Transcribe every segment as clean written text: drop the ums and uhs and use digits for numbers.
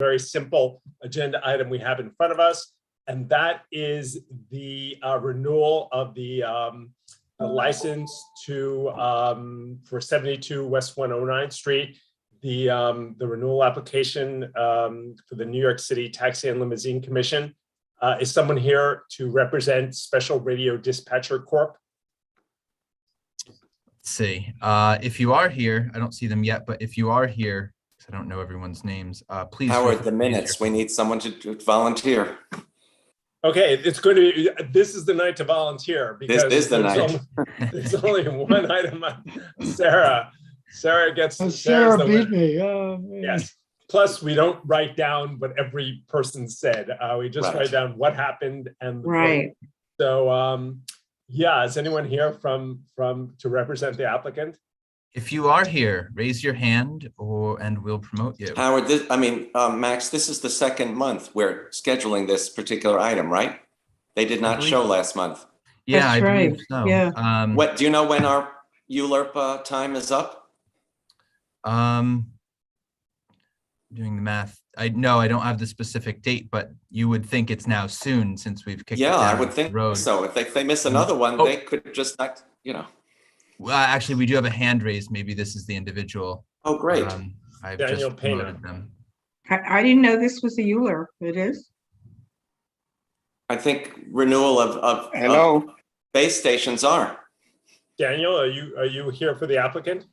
very simple agenda item we have in front of us, and that is the renewal of the license to for 72 West 109th Street, the renewal application for the New York City Taxi and Limousine Commission. Is someone here to represent Special Radio Dispatcher Corp? Let's see. If you are here, I don't see them yet, but if you are here, because I don't know everyone's names, please. Howard, the minutes. We need someone to volunteer. Okay, it's going to be, this is the night to volunteer because this is the night. There's only one item. Sarah gets. Sara beat me. Yes. Plus, we don't write down what every person said. We just write down what happened and right. So, yeah, is anyone here from to represent the applicant? If you are here, raise your hand and we'll promote you. Howard, Max, this is the second month we're scheduling this particular item, right? They did not show last month. Yeah, That's I right. believe so. Yeah. What do you know when our ULERP time is up? Doing the math. I don't have the specific date, but you would think it's now soon since we've kicked it down I would think the road. so. If they miss another one, they could just not, Well, actually, we do have a hand raised. Maybe this is the individual. Oh, great. I've Daniel just Pena. promoted them. I didn't know this was a Euler. It is. I think renewal of Hello. base stations are. Daniel, are you here for the applicant?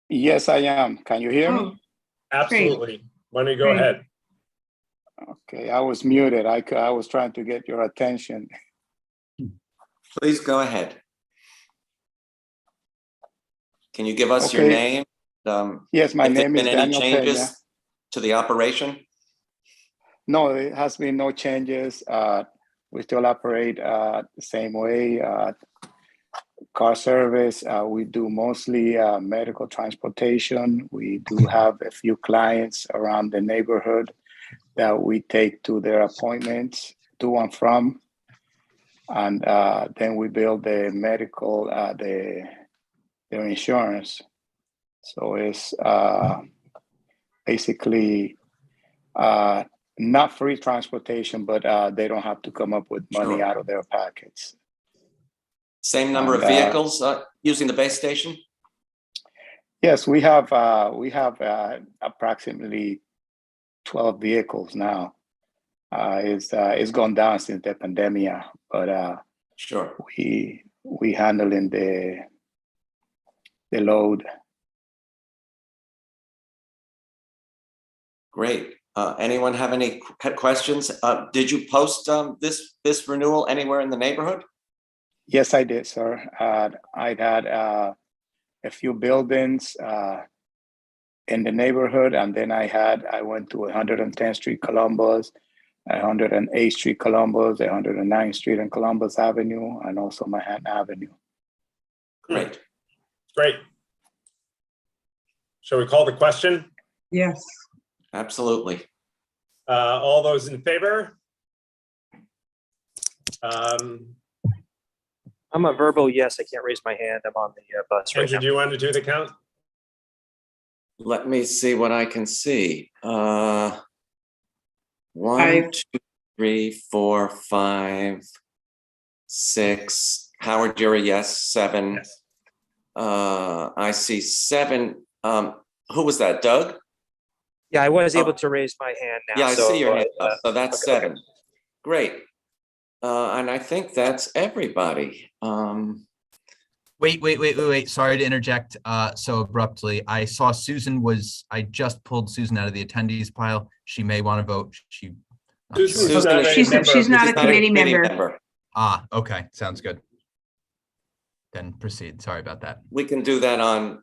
Yes, I am. Can you hear me? Absolutely. Why don't you go Great. ahead? Okay, I was muted. I was trying to get your attention. Please go ahead. Can you give us your Okay. name? Yes, my If there's name is been any Daniel changes Pena. to the operation? No, it has been no changes. We still operate the same way. Car service, we do mostly medical transportation. We do have a few clients around the neighborhood that we take to their appointments, to and from. And then we bill the medical, their insurance. So it's basically not free transportation, but they don't have to come up with money out of their pockets. Same number of vehicles using the base station? Yes, we have approximately 12 vehicles now. It's gone down since the pandemic, but Sure. we handling the load. Great. Anyone have any questions? Did you post this renewal anywhere in the neighborhood? Yes, I did, sir. I had a few buildings in the neighborhood, and then I went to 110th Street, Columbus, 108th Street, Columbus, 109th Street and Columbus Avenue, and also Manhattan Avenue. Great. Great. Shall we call the question? Yes. Absolutely. All those in favor? I'm a verbal yes. I can't raise my hand. I'm on the bus right Andrew, now. do you want to do the count? Let me see what I can see. 1, 2, 3, 4, 5, 6. Howard, you're a yes. 7. Yes. I see 7. Who was that? Doug? Yeah, I was able to raise my hand now. Yeah, I see your hand uh, up. So that's okay, 7. Great. And I think that's everybody. Wait. Sorry to interject so abruptly. I saw I just pulled Susan out of the attendees pile. She may want to vote. She's not a committee member. Ah, okay. Sounds good. Then proceed. Sorry about that. We can do that on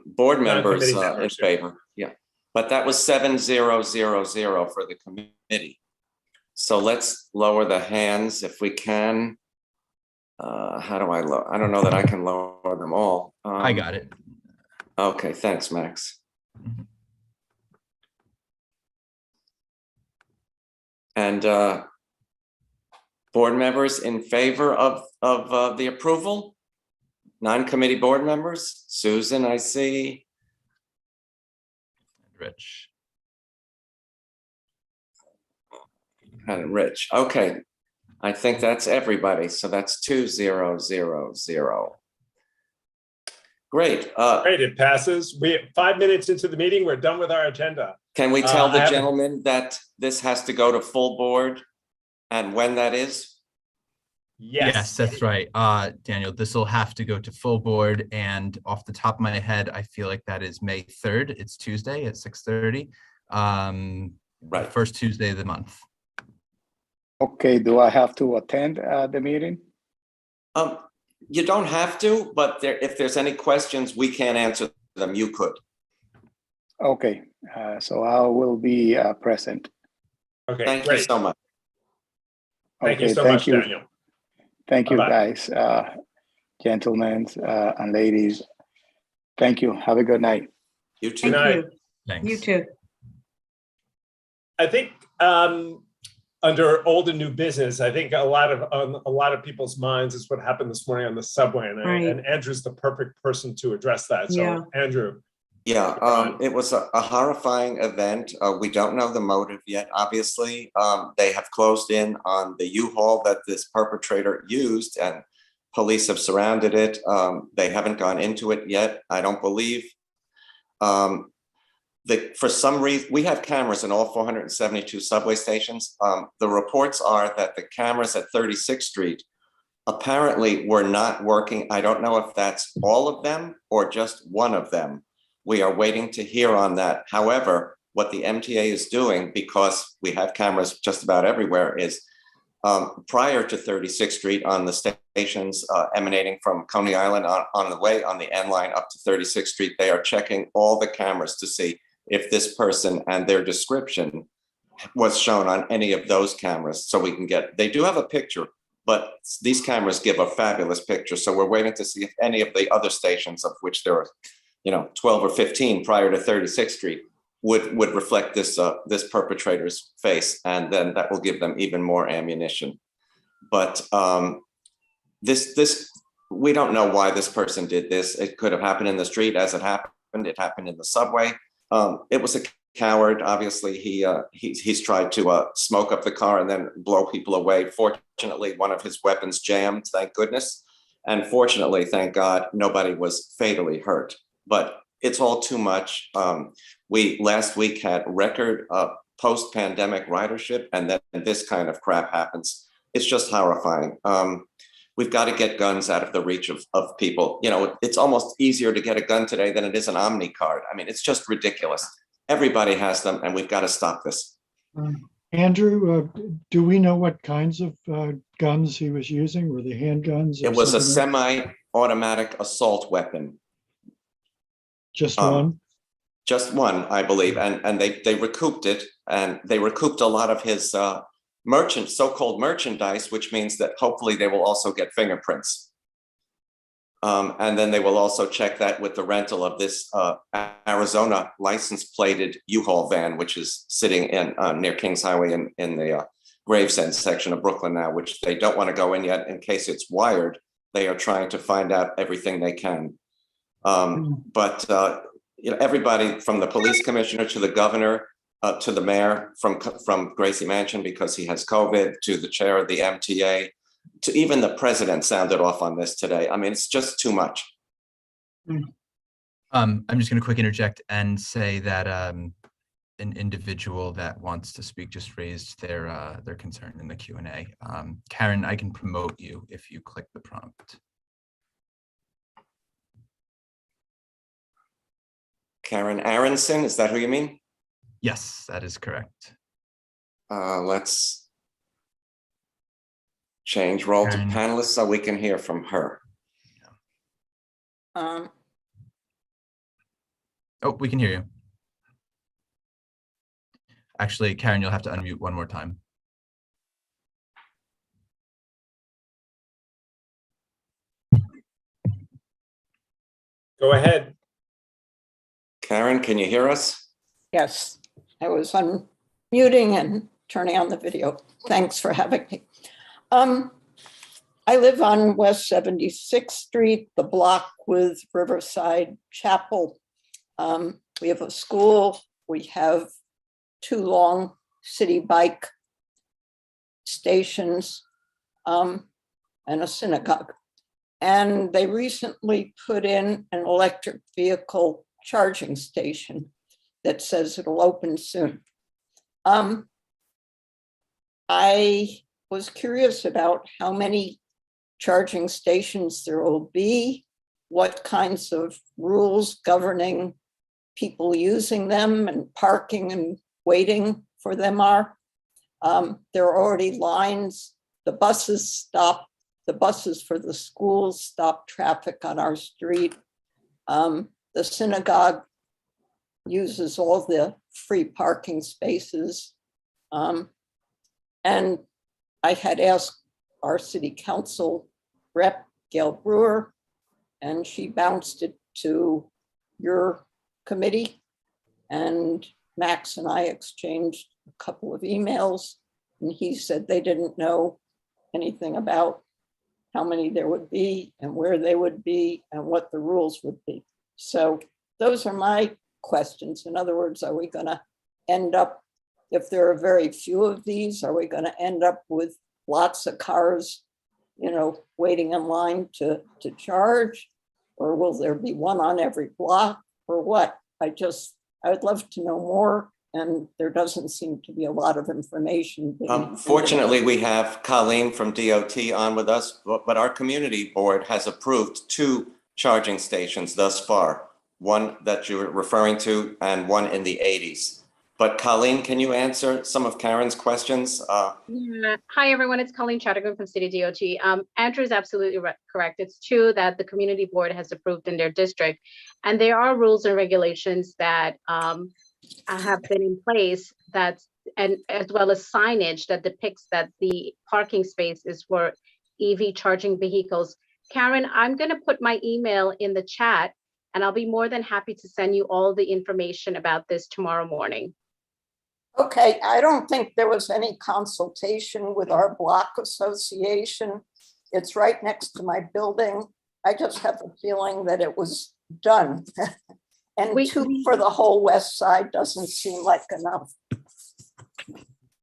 board members in favor. Yeah. But that was 7-0-0-0 for the committee. So let's lower the hands if we can. How do I lower? I don't know that I can lower them all. I got it. Okay, thanks, Max. And board members in favor of the approval? Non-committee board members? Susan, I see. Rich. And Rich. Okay. I think that's everybody. So that's 2000. Great. Great, it passes. 5 minutes into the meeting, we're done with our agenda. Can we tell the I have- gentleman that this has to go to full board and when that is? Yes, that's right. Daniel, this will have to go to full board, and off the top of my head, I feel like that is May 3rd. It's Tuesday at 6:30. Right. First Tuesday of the month. Okay, do I have to attend the meeting? You don't have to, but if there's any questions, we can't answer them. You could. Okay, so I will be present. Okay, Thank you great. so much. Thank you Okay, so much, Daniel. Thank you, Bye-bye. guys, gentlemen and ladies. Thank you. Have a good night. You too. Good night. You. Thanks. You too. I think under old and new business, I think on a lot of people's minds is what happened this morning on the subway, Right. and Andrew's the perfect person to address that. So, Yeah. Andrew. Yeah, it was a horrifying event. We don't know the motive yet. Obviously, they have closed in on the U-Haul that this perpetrator used, and police have surrounded it. They haven't gone into it yet, I don't believe. For some reason, we have cameras in all 472 subway stations. The reports are that the cameras at 36th Street apparently were not working. I don't know if that's all of them or just one of them. We are waiting to hear on that. However, what the MTA is doing, because we have cameras just about everywhere, is prior to 36th Street on the stations emanating from Coney Island on the way on the N line up to 36th Street, they are checking all the cameras to see if this person and their description was shown on any of those cameras. So we can they do have a picture, but these cameras give a fabulous picture. So we're waiting to see if any of the other stations, of which there are 12 or 15 prior to 36th Street, would reflect this perpetrator's face, and then that will give them even more ammunition. But this we don't know why this person did this. It could have happened in the street as it happened. It happened in the subway. It was a coward. Obviously, he's tried to smoke up the car and then blow people away. Fortunately, one of his weapons jammed, thank goodness. And fortunately, thank God, nobody was fatally hurt. But it's all too much. We last week had record post-pandemic ridership, and then this kind of crap happens. It's just horrifying. We've got to get guns out of the reach of people. It's almost easier to get a gun today than it is an Omni card. I mean, it's just ridiculous. Everybody has them, and we've got to stop this. Andrew, do we know what kinds of guns he was using? Were they handguns? It was a semi-automatic assault weapon. Just one? Just one, I believe. And they recouped it, and they recouped a lot of his so-called merchandise, which means that hopefully they will also get fingerprints. And then they will also check that with the rental of this Arizona license plated U-Haul van, which is sitting near Kings Highway in the Gravesend section of Brooklyn now, which they don't want to go in yet in case it's wired. They are trying to find out everything they can. But everybody from the police commissioner to the governor to the mayor from Gracie Mansion because he has COVID, to the chair of the MTA, to even the president sounded off on this today. I mean, it's just too much. I'm just going to quick interject and say that an individual that wants to speak just raised their concern in the Q&A. Karen, I can promote you if you click the prompt. Karen Aronson, is that who you mean? Yes, that is correct. Let's change role to Karen. panelist so we can hear from her. Oh, we can hear you. Actually, Karen, you'll have to unmute one more time. Go ahead. Karen, can you hear us? Yes, I was unmuting and turning on the video. Thanks for having me. I live on West 76th Street, the block with Riverside Chapel. We have a school. We have 2 long city bike stations, and a synagogue. And they recently put in an electric vehicle charging station that says it'll open soon. I was curious about how many charging stations there will be, what kinds of rules governing people using them and parking and waiting for them are. There are already lines. The buses for the schools stop traffic on our street. The synagogue uses all the free parking spaces. And I had asked our city council rep, Gail Brewer, and she bounced it to your committee. And Max and I exchanged a couple of emails, and he said they didn't know anything about how many there would be and where they would be and what the rules would be. So those are my questions. In other words, are we going to end up, if there are very few of these, are we going to end up with lots of cars, waiting in line to charge? Or will there be one on every block or what? I would love to know more. And there doesn't seem to be a lot of information. Fortunately, we have Colleen from DOT on with us, but our community board has approved 2 charging stations thus far, one that you're referring to and one in the 80s. But Colleen, can you answer some of Karen's questions? Yeah. Hi, everyone. It's Colleen Chattergood from City DOT. Andrew is absolutely correct. It's 2 that the community board has approved in their district. And there are rules and regulations that have been in place and as well as signage that depicts that the parking space is for EV charging vehicles. Karen, I'm going to put my email in the chat, and I'll be more than happy to send you all the information about this tomorrow morning. Okay, I don't think there was any consultation with our block association. It's right next to my building. I just have a feeling that it was done. And 2 for the whole west side doesn't seem like enough.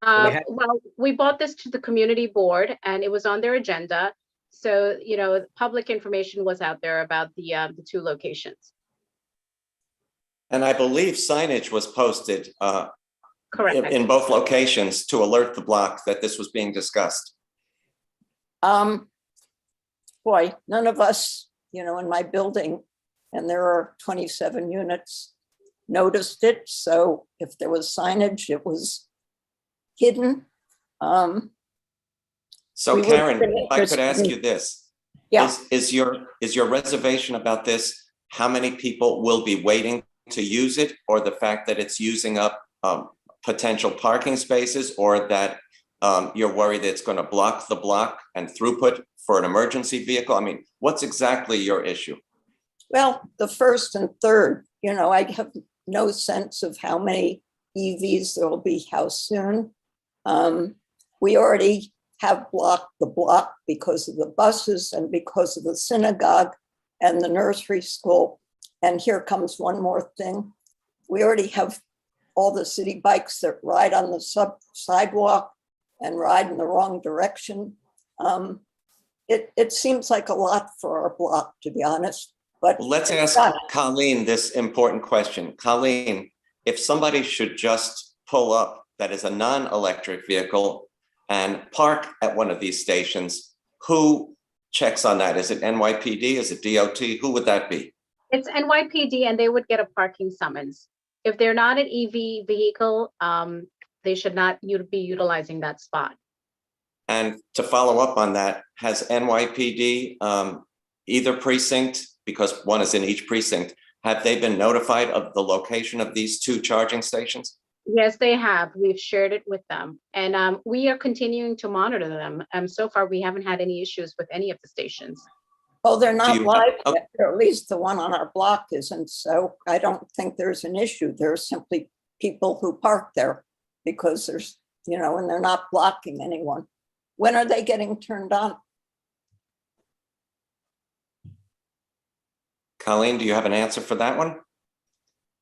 Well, we brought this to the community board and it was on their agenda. So, public information was out there about the 2 locations. And I believe signage was posted Correct. in both locations to alert the block that this was being discussed. Boy, none of us, in my building, and there are 27 units, noticed it. So if there was signage, it was hidden. So Karen, if I could ask you this, yeah. is your reservation about this, how many people will be waiting to use it, or the fact that it's using up potential parking spaces, or that you're worried that it's going to block the block and throughput for an emergency vehicle? I mean, what's exactly your issue? Well, the first and third, I have no sense of how many EVs there will be, how soon. We already have blocked the block because of the buses and because of the synagogue and the nursery school. And here comes one more thing. We already have all the city bikes that ride on the sidewalk and ride in the wrong direction. It seems like a lot for our block, to be honest. But let's ask Colleen this important question. Colleen, if somebody should just pull up that is a non-electric vehicle and park at one of these stations, who checks on that? Is it NYPD? Is it DOT? Who would that be? It's NYPD, and they would get a parking summons. If they're not an EV vehicle, they should not be utilizing that spot. And to follow up on that, has NYPD, either precinct, because one is in each precinct, have they been notified of the location of these 2 charging stations? Yes, they have. We've shared it with them, and we are continuing to monitor them. So far, we haven't had any issues with any of the stations. Oh, they're not live yet, or at least the one on our block isn't. So I don't think there's an issue. There's simply people who park there because there's, and they're not blocking anyone. When are they getting turned on? Colleen, do you have an answer for that one?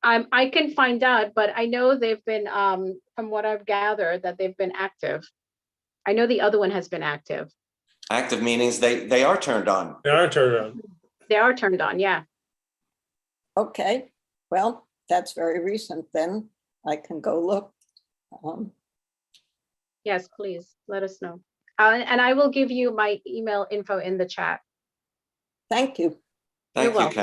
I can find out, but I know they've been, from what I've gathered, that they've been active. I know the other one has been active. Active meanings they are turned on. They are turned on. They are turned on, yeah. Okay, well, that's very recent then. I can go look. Yes, please, let us know. And I will give you my email info in the chat. Thank you. Thank you, welcome.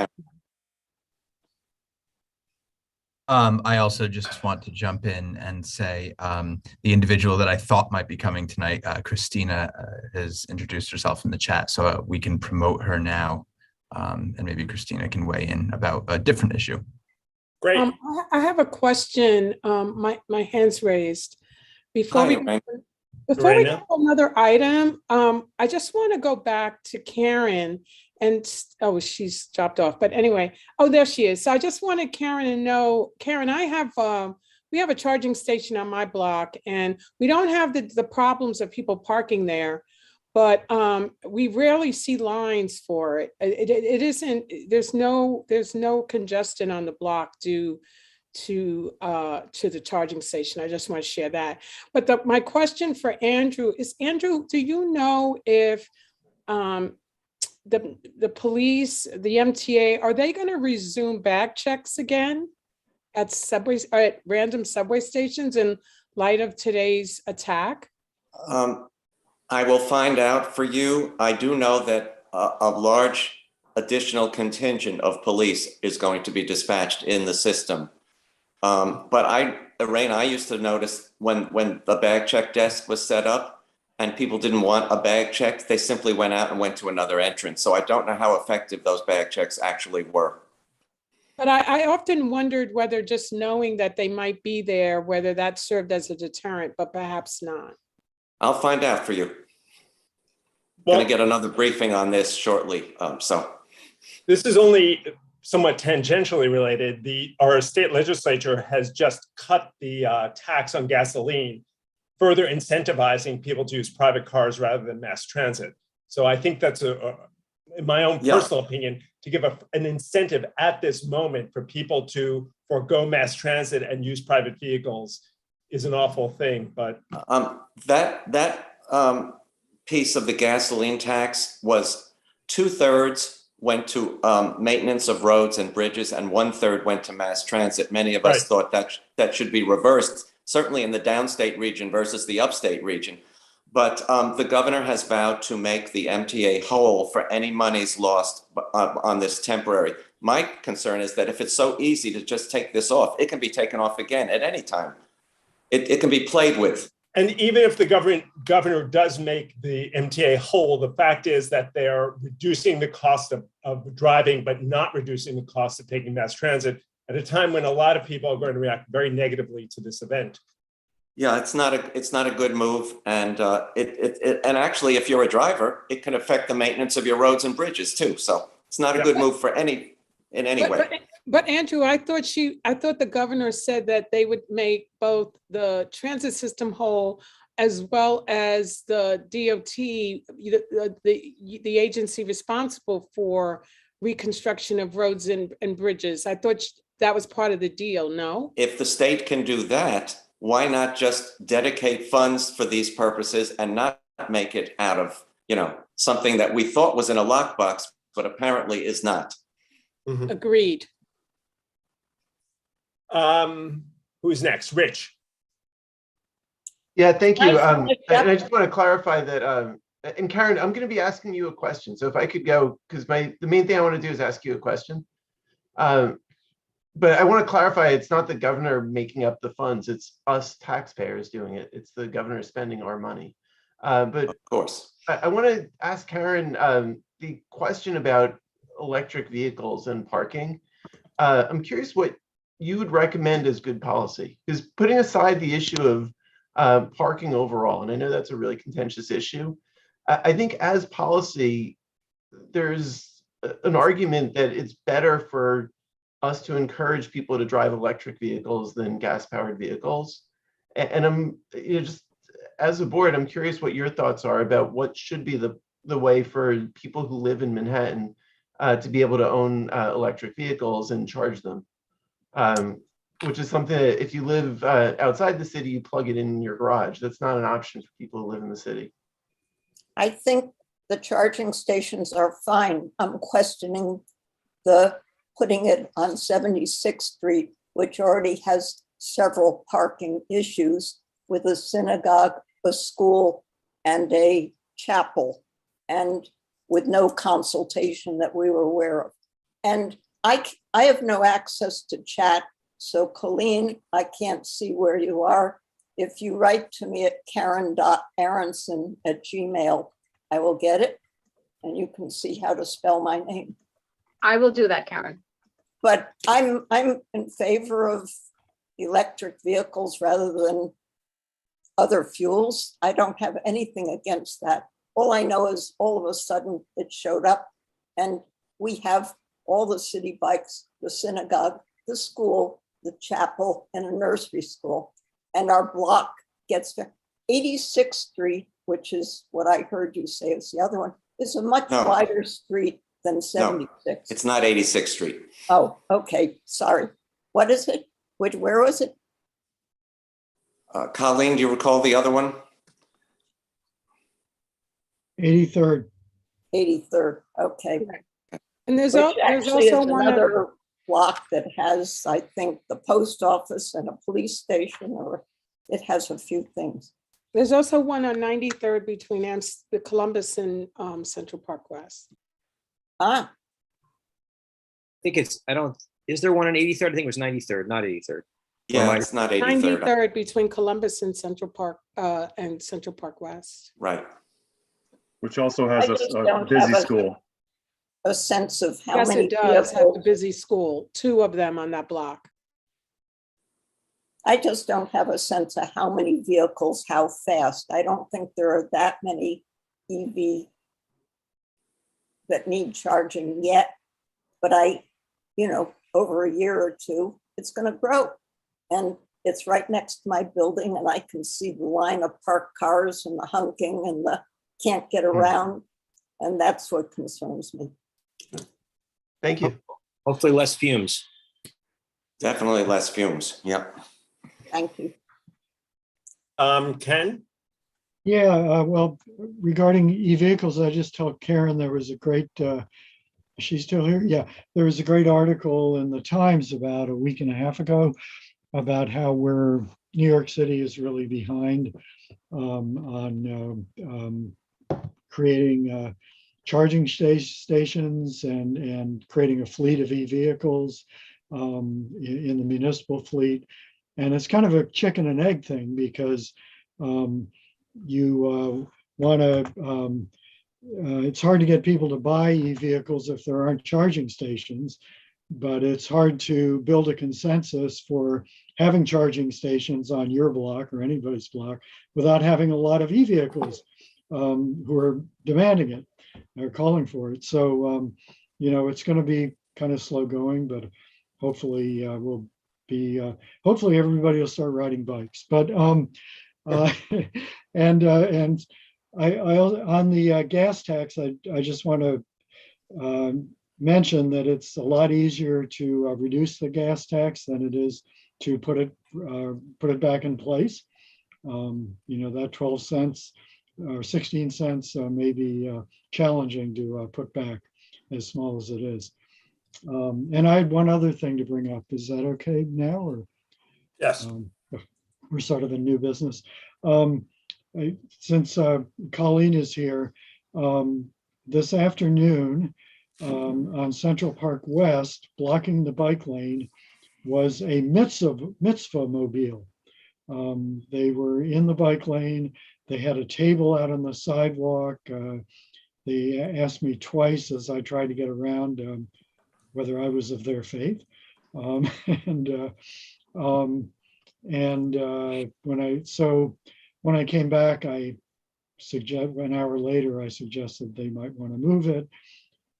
Karen. I also just want to jump in and say the individual that I thought might be coming tonight, Christina, has introduced herself in the chat, so we can promote her now. And maybe Christina can weigh in about a different issue. Great. I have a question. My hand's raised. Before we Lorraine. before we Lorena? go to another item, I just want to go back to Karen and she's dropped off. But anyway, there she is. So I just wanted Karen to know, Karen, we have a charging station on my block, and we don't have the problems of people parking there. But we rarely see lines for it. It isn't. There's no congestion on the block due to the charging station. I just want to share that. But my question for Andrew is, Andrew, do you know if the police, the MTA, are they going to resume bag checks again at subways, or at random subway stations in light of today's attack? I will find out for you. I do know that a large additional contingent of police is going to be dispatched in the system. But Erana, I used to notice when the bag check desk was set up and people didn't want a bag checked, they simply went out and went to another entrance. So I don't know how effective those bag checks actually were. But I often wondered whether just knowing that they might be there, whether that served as a deterrent, but perhaps not. I'll find out for you. Well, Going to get another briefing on this shortly. this is only somewhat tangentially related. Our state legislature has just cut the tax on gasoline, further incentivizing people to use private cars rather than mass transit. So I think that's, in my own personal opinion, to give an incentive at this moment for people to forego mass transit and use private vehicles is an awful thing. But that piece of the gasoline tax was 2/3 went to maintenance of roads and bridges, and 1/3 went to mass transit. Many of us thought that should be reversed, certainly in the downstate region versus the upstate region. But the governor has vowed to make the MTA whole for any monies lost on this temporary. My concern is that if it's so easy to just take this off, it can be taken off again at any time. It can be played with. And even if the governor does make the MTA whole, the fact is that they're reducing the cost of driving, but not reducing the cost of taking mass transit at a time when a lot of people are going to react very negatively to this event. Yeah, it's not a good move, and and actually, if you're a driver, it can affect the maintenance of your roads and bridges too. So it's not a good move for in any way. But Andrew, I thought the governor said that they would make both the transit system whole as well as the DOT, the agency responsible for reconstruction of roads and bridges. I thought that was part of the deal, no? If the state can do that, why not just dedicate funds for these purposes and not make it out of, something that we thought was in a lockbox, but apparently is not. Mm-hmm. Agreed. Who's next? Rich. Yeah, thank you. And I just want to clarify that, and Karen, I'm going to be asking you a question. So if I could go, because the main thing I want to do is ask you a question. But I want to clarify, it's not the governor making up the funds, it's us taxpayers doing it. It's the governor spending our money. But of course, I want to ask Karen the question about electric vehicles and parking. I'm curious what you would recommend as good policy, because putting aside the issue of parking overall, and I know that's a really contentious issue, I think as policy, there's an argument that it's better for us to encourage people to drive electric vehicles than gas-powered vehicles. And I'm just as a board, I'm curious what your thoughts are about what should be the way for people who live in Manhattan to be able to own electric vehicles and charge them. which is something that if you live outside the city, you plug it in your garage. That's not an option for people who live in the city. I think the charging stations are fine. I'm questioning the putting it on 76th Street, which already has several parking issues with a synagogue, a school, and a chapel, and with no consultation that we were aware of. And I have no access to chat. So Colleen, I can't see where you are. If you write to me at karen.aronson@gmail, I will get it. And you can see how to spell my name. I will do that, Karen. But I'm in favor of electric vehicles rather than other fuels. I don't have anything against that. All I know is all of a sudden it showed up and we have all the city bikes, the synagogue, the school, the chapel, and a nursery school. And our block gets 86th Street, which is what I heard you say is the other one, is a much wider street than 76. It's not 86th Street. Oh, okay, sorry. What is it? Where was it? Colleen, do you recall the other one? 83rd. 83rd, okay. And there's Which actually also is one another block that has, I think, the post office and a police station, or it has a few things. There's also one on 93rd between the Columbus and Central Park West. Ah, I think is there one on 83rd? I think it was 93rd, not 83rd. Yeah, it's not 83rd. 93rd between Columbus and Central Park West. Right. Which also has I just a don't busy have school. a sense of how Yes, many it does have a vehicles. busy school, 2 of them on that block. I just don't have a sense of how many vehicles, how fast. I don't think there are that many EV that need charging yet. But over a year or two, it's going to grow. And it's right next to my building and I can see the line of parked cars and the honking and the can't get around. And that's what concerns me. Thank you. Hopefully less fumes. Definitely less fumes. Yep. Thank you. Ken? Yeah, well, regarding e-vehicles, I just told Karen there was a great, she's still here? Yeah, there was a great article in the Times about a week and a half ago about how New York City is really behind on creating charging stations and creating a fleet of e-vehicles in the municipal fleet. And it's kind of a chicken and egg thing because you want to, it's hard to get people to buy e-vehicles if there aren't charging stations, but it's hard to build a consensus for having charging stations on your block or anybody's block without having a lot of e-vehicles who are demanding it or calling for it. So, it's going to be kind of slow going, but hopefully hopefully everybody will start riding bikes. But and I on the gas tax, I just want to mention that it's a lot easier to reduce the gas tax than it is to put it back in place. That 12 cents or 16 cents may be challenging to put back, as small as it is. And I had one other thing to bring up. Is that okay now, or? Yes. We're sort of in new business. Since Colleen is here, this afternoon on Central Park West, blocking the bike lane was a mitzvah mobile. They were in the bike lane. They had a table out on the sidewalk. They asked me twice as I tried to get around whether I was of their faith. When I came back, an hour later, I suggested they might want to move it.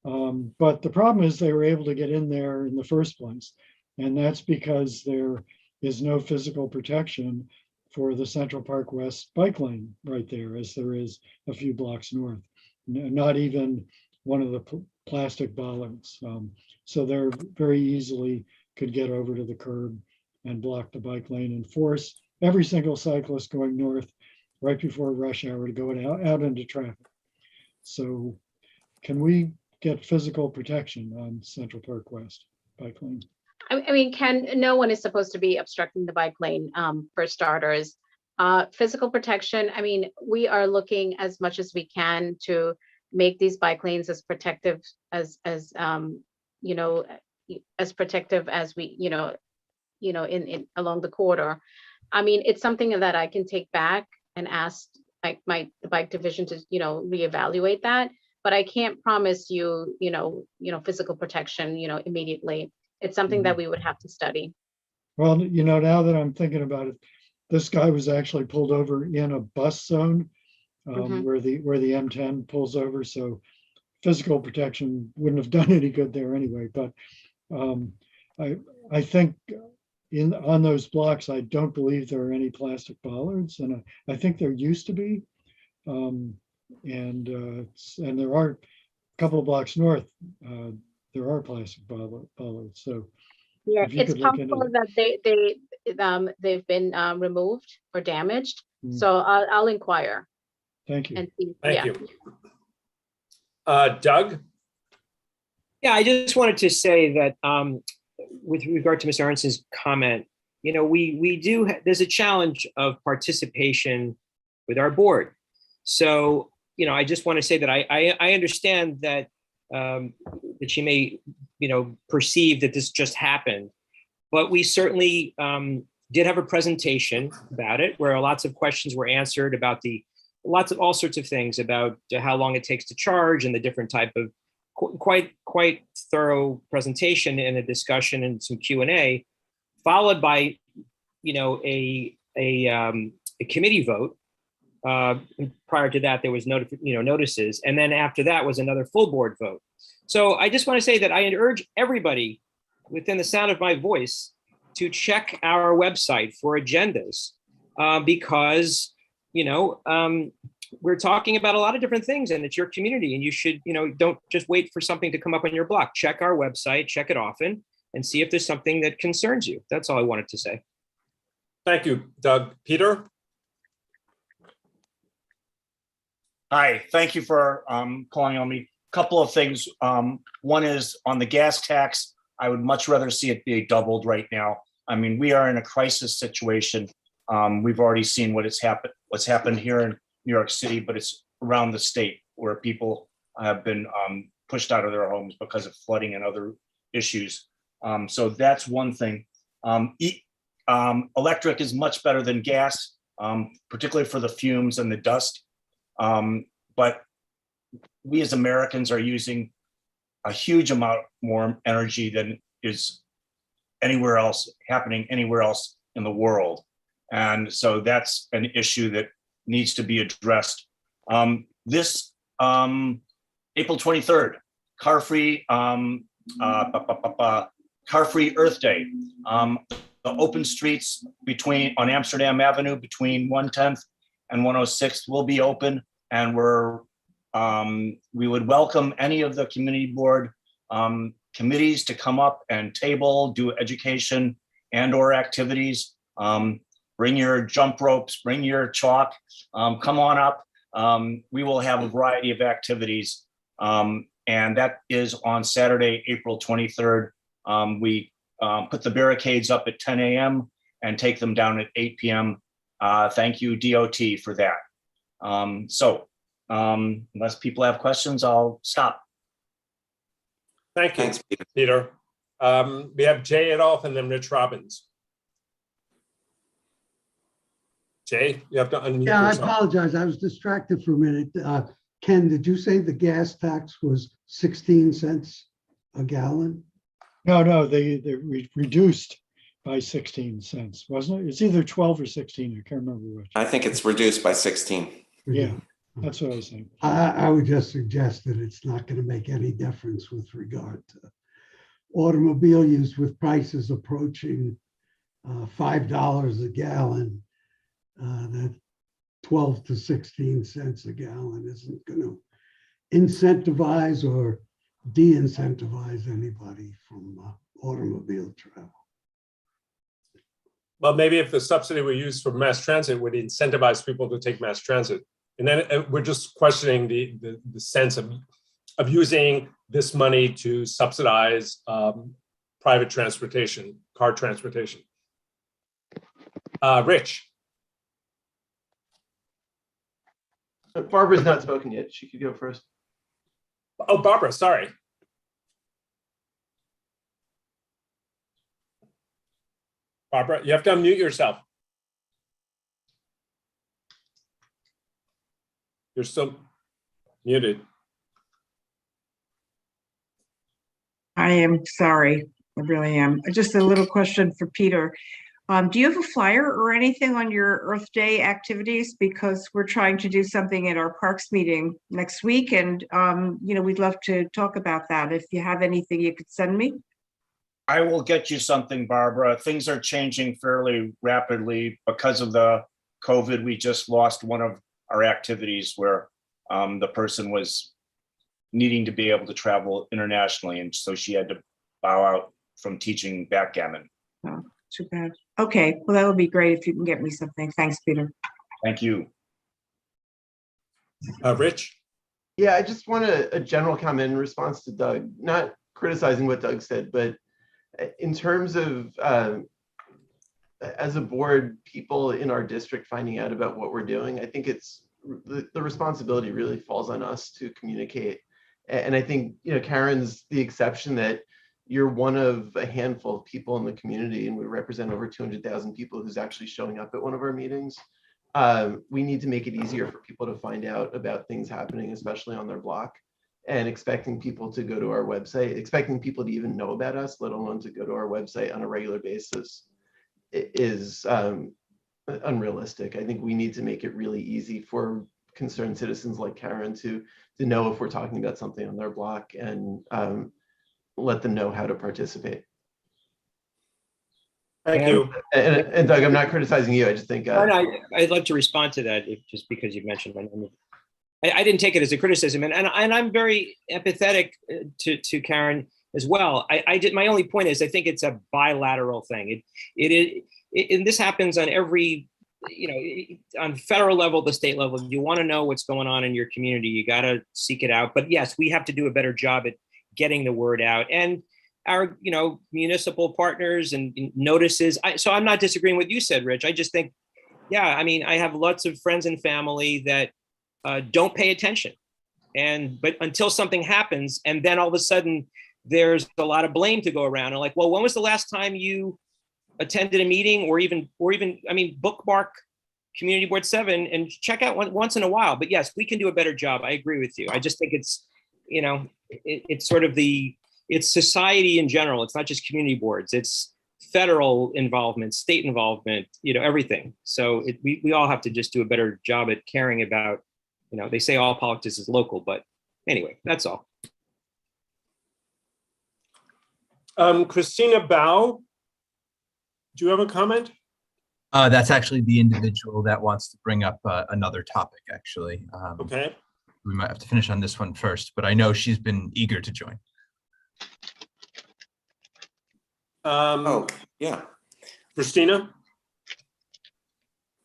But the problem is they were able to get in there in the first place. And that's because there is no physical protection for the Central Park West bike lane right there, as there is a few blocks north, not even one of the plastic bollards. So they're very easily could get over to the curb and block the bike lane and force every single cyclist going north right before rush hour to go out into traffic. So can we get physical protection on Central Park West bike lane? I mean, no one is supposed to be obstructing the bike lane, for starters. Physical protection, I mean, we are looking as much as we can to make these bike lanes as protective as you know, as protective as we, in along the corridor. I mean, it's something that I can take back and ask like the bike division to, reevaluate that, but I can't promise you, physical protection, immediately. It's something that we would have to study. Well, now that I'm thinking about it, this guy was actually pulled over in a bus zone where the M10 pulls over. So physical protection wouldn't have done any good there anyway. But I think on those blocks, I don't believe there are any plastic bollards, and I think there used to be. And there are a couple of blocks north. There are plastic bollards. So yeah, if you it's could look into possible that they've been removed or damaged. So I'll inquire. Thank you. And see. Thank you. Doug? Yeah, I just wanted to say that with regard to Mr. Arnson's comment, there's a challenge of participation with our board. So, I just want to say that I understand that that she may, perceive that this just happened, but we certainly did have a presentation about it where lots of questions were answered about all sorts of things about how long it takes to charge and the different type of quite thorough presentation and a discussion and some Q&A, followed by, a committee vote. Prior to that, there was notices, and then after that was another full board vote. So I just want to say that I urge everybody within the sound of my voice to check our website for agendas, because we're talking about a lot of different things, and it's your community, and you should, don't just wait for something to come up on your block. Check our website, check it often, and see if there's something that concerns you. That's all I wanted to say. Thank you, Doug. Peter? Hi, thank you for calling on me. Couple of things. One is on the gas tax. I would much rather see it be doubled right now. I mean, we are in a crisis situation. We've already seen what's happened here in New York City, but it's around the state where people have been pushed out of their homes because of flooding and other issues. So that's one thing. Electric is much better than gas, particularly for the fumes and the dust. But we as Americans are using a huge amount more energy than is happening anywhere else in the world. And so that's an issue that needs to be addressed. This April 23rd, car-free Earth Day. The open streets on Amsterdam Avenue between 110th and 106th will be open, and we would welcome any of the community board committees to come up and do education and/or activities. Bring your jump ropes, bring your chalk, come on up. We will have a variety of activities, and that is on Saturday, April 23rd. We put the barricades up at 10 a.m. and take them down at 8 p.m. Thank you, DOT, for that. Unless people have questions, I'll stop. Thank you. Thanks, Peter. We have Jay Adolf and then Rich Robbins. Jay, you have to unmute yourself. I apologize. I was distracted for a minute. Ken, did you say the gas tax was 16 cents a gallon? No, they reduced by 16 cents, wasn't it? It's either 12 or 16. I can't remember which. I think it's reduced by 16. Yeah, that's what I was saying. I would just suggest that it's not going to make any difference with regard to automobile use, with prices approaching $5 a gallon. That 12 to 16 cents a gallon isn't going to incentivize or de-incentivize anybody from automobile travel. Well, maybe if the subsidy we use for mass transit would incentivize people to take mass transit. And then we're just questioning the sense of using this money to subsidize private transportation, car transportation. Rich. Barbara's not spoken yet. She could go first. Oh, Barbara, sorry. Barbara, you have to unmute yourself. You're still muted. I am sorry. I really am. Just a little question for Peter. Do you have a flyer or anything on your Earth Day activities? Because we're trying to do something at our parks meeting next week, and we'd love to talk about that. If you have anything you could send me. I will get you something, Barbara. Things are changing fairly rapidly because of the COVID. We just lost one of our activities where the person was needing to be able to travel internationally, and so she had to bow out from teaching backgammon. Oh, too bad. Okay, well, that would be great if you can get me something. Thanks, Peter. Thank you. Rich? Yeah, I just want a general comment in response to Doug, not criticizing what Doug said, but in terms of, as a board, people in our district finding out about what we're doing, I think it's the responsibility really falls on us to communicate. And I think, Karen's the exception that you're one of a handful of people in the community, and we represent over 200,000 people who's actually showing up at one of our meetings. We need to make it easier for people to find out about things happening, especially on their block, and expecting people to go to our website, expecting people to even know about us, let alone to go to our website on a regular basis, is unrealistic. I think we need to make it really easy for concerned citizens like Karen to know if we're talking about something on their block, and let them know how to participate. Thank you. And Doug, I'm not criticizing you. I just think I'd like to respond to that just because you mentioned it. I didn't take it as a criticism, and I'm very empathetic to Karen as well. I did. My only point is I think it's a bilateral thing. And this happens on every, on federal level, the state level. You want to know what's going on in your community, you got to seek it out. But yes, we have to do a better job at getting the word out, and our municipal partners and notices. So I'm not disagreeing with what you said, Rich. I just think, I have lots of friends and family that don't pay attention, but until something happens, and then all of a sudden there's a lot of blame to go around. And like, well, when was the last time you attended a meeting, or even bookmark Community Board 7 and check out once in a while. But yes, we can do a better job. I agree with you. I just think it's, it's sort of it's society in general. It's not just community boards. It's federal involvement, state involvement, everything. So we all have to just do a better job at caring about, they say all politics is local, but anyway, that's all. Christina Bao, do you have a comment? That's actually the individual that wants to bring up another topic, actually. Okay. We might have to finish on this one first, but I know she's been eager to join. Yeah. Christina?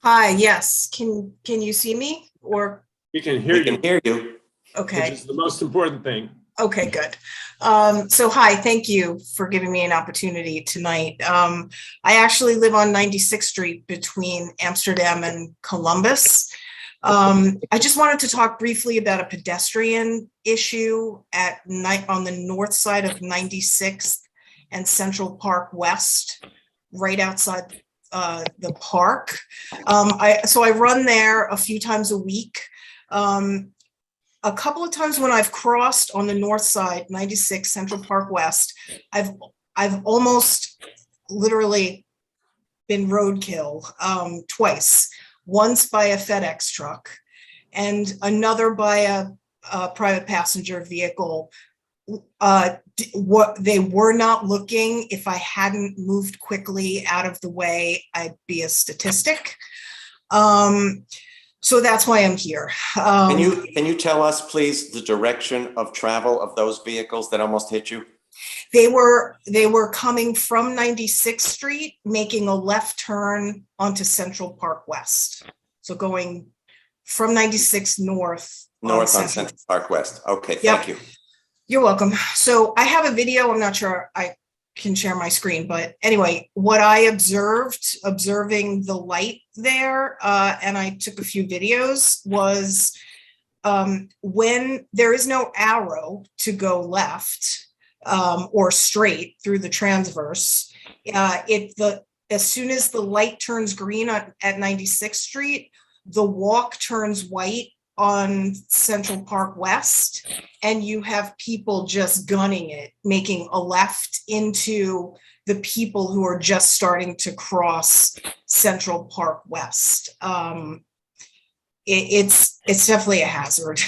Hi, yes. Can you see me, or? We can hear you. We can hear you. Okay. Which is the most important thing. Okay, good. So hi, thank you for giving me an opportunity tonight. I actually live on 96th Street between Amsterdam and Columbus. I just wanted to talk briefly about a pedestrian issue at night on the north side of 96th and Central Park West, right outside the park. So I run there a few times a week. A couple of times when I've crossed on the north side, 96 Central Park West, I've almost literally been roadkill twice. Once by a FedEx truck and another by a private passenger vehicle. They were not looking. If I hadn't moved quickly out of the way, I'd be a statistic. So that's why I'm here. Can you tell us, please, the direction of travel of those vehicles that almost hit you? They were coming from 96th Street, making a left turn onto Central Park West. So going from 96 north. North on Central Park West. Okay, Yep. thank you. You're welcome. So I have a video. I'm not sure I can share my screen, but anyway, what I observing the light there, and I took a few videos, was when there is no arrow to go left or straight through the transverse, as soon as the light turns green at 96th Street, the walk turns white on Central Park West, and you have people just gunning it, making a left into the people who are just starting to cross Central Park West. It's definitely a hazard.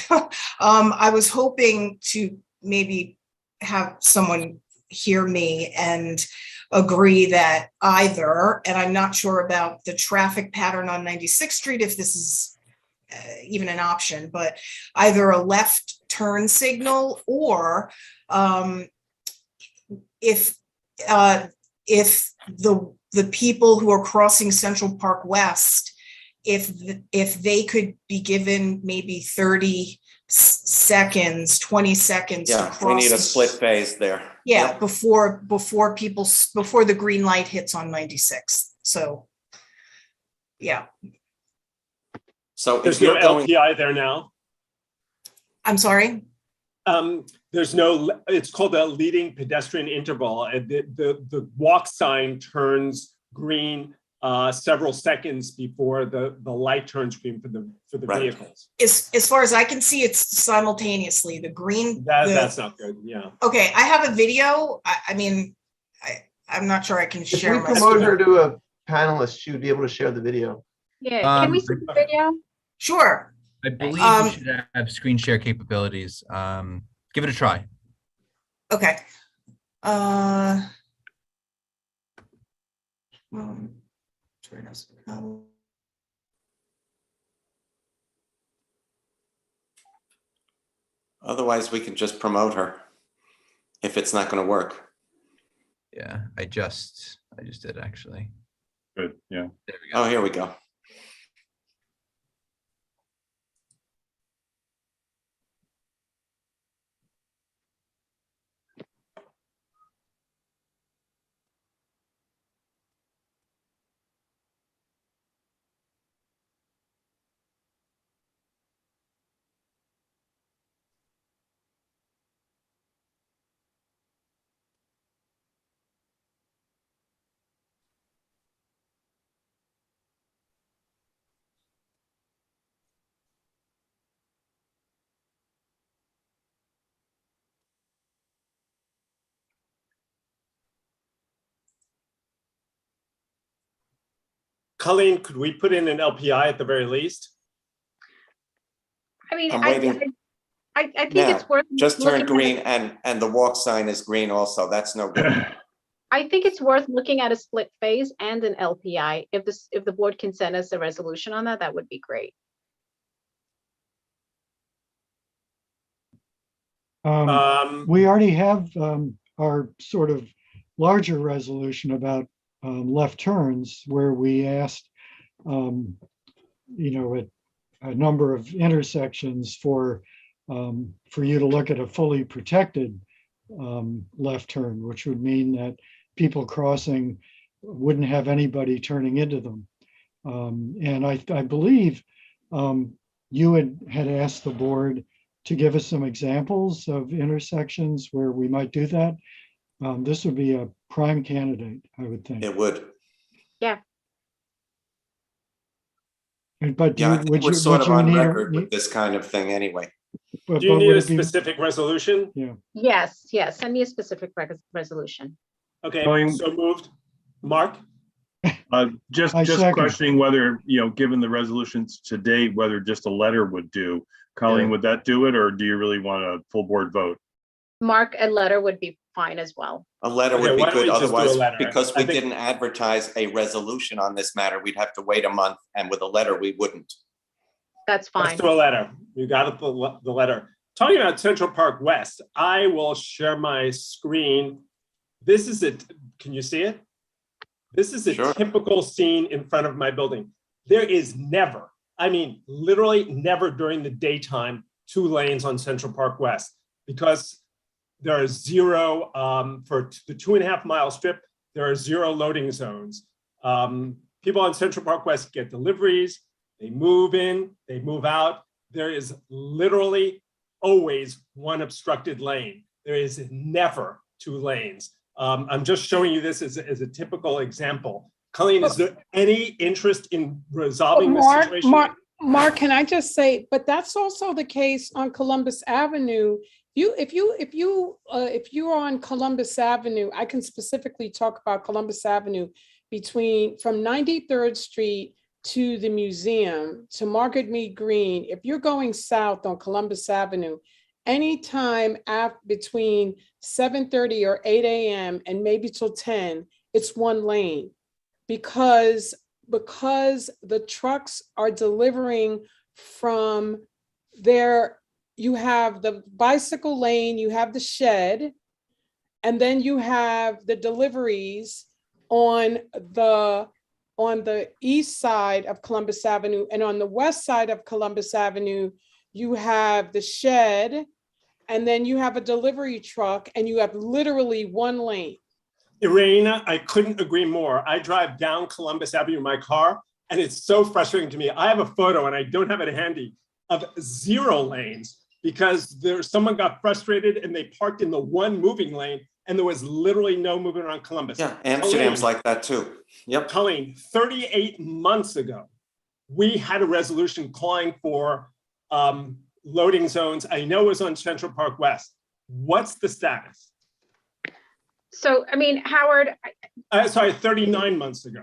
I was hoping to maybe have someone hear me and agree that either, and I'm not sure about the traffic pattern on 96th Street, if this is even an option, but either a left turn signal, or if the people who are crossing Central Park West, if they could be given maybe 30 seconds, 20 seconds. Yeah, we need a split phase there. Yeah, Yep. before the green light hits on 96. So, yeah. So There's if no you're going, LPI there now. I'm sorry. There's no, it's called a leading pedestrian interval. And the walk sign turns green several seconds before the light turns green for the Right. vehicles. As far as I can see, it's simultaneously the green. That's not good. Yeah. Okay, I have a video. I'm not sure I can If share we my promote screen. her to a panelist, she would be able to share the video. Yeah, can we see the video? Sure. I believe you should have screen share capabilities. Give it a try. Okay. otherwise we can just promote her if it's not going to work. Yeah, I just did actually. Good, yeah. There we go. Oh, here we go. Colleen, could we put in an LPI at the very least? I mean, I'm waiting. I think Now, it's worth just looking turned green and the walk sign is green also. That's no good. I think it's worth looking at a split phase and an LPI. If the board can send us a resolution on that, that would be great. We already have our sort of larger resolution about left turns, where we asked, a number of intersections for you to look at a fully protected left turn, which would mean that people crossing wouldn't have anybody turning into them. And I believe you had asked the board to give us some examples of intersections where we might do that. This would be a prime candidate, I would think. It would. Yeah. But Yeah, I think we're sort of on record with this kind of thing anyway. Do you need a specific resolution? Yeah. Yes, send me a specific resolution. Okay, Colleen? so moved. Mark? Just second. questioning whether, given the resolutions to date, whether just a letter would do. Colleen, would that do it, or do you really want a full board vote? Mark, a letter would be fine as well. A letter Okay, would be why don't we good, just do a otherwise, letter? because I we think- didn't advertise a resolution on this matter, we'd have to wait a month, and with a letter, we wouldn't. That's fine. Let's do a letter. You got it, the letter. talking about Central Park West, I will share my screen. This is it. Can you see it? This is a Sure. typical scene in front of my building. There is never, I mean, literally never during the daytime, 2 lanes on Central Park West, because there are 0, for the 2.5 mile strip, there are 0 loading zones. People on Central Park West get deliveries, they move in, they move out. There is literally always 1 obstructed lane. There is never 2 lanes. I'm just showing you this as a typical example. Colleen, is there any interest in resolving this situation? Mark, can I just say, but that's also the case on Columbus Avenue. If you're on Columbus Avenue, I can specifically talk about Columbus Avenue from 93rd Street to the museum to Margaret Mead Green. If you're going south on Columbus Avenue, anytime between 7:30 or 8 a.m. and maybe till 10, it's 1 lane, because the trucks are delivering from there. You have the bicycle lane, you have the shed, and then you have the deliveries on the east side of Columbus Avenue, and on the west side of Columbus Avenue, you have the shed, and then you have a delivery truck, and you have literally 1 lane. Erana, I couldn't agree more. I drive down Columbus Avenue in my car, and it's so frustrating to me. I have a photo, and I don't have it handy, of 0 lanes, because someone got frustrated and they parked in the 1 moving lane, and there was literally no movement around Columbus. Yeah, Amsterdam's like that too. Yep. Colleen, 38 months ago, we had a resolution calling for loading zones. I know it was on Central Park West. What's the status? So, I mean, Howard, Sorry, 39 months ago.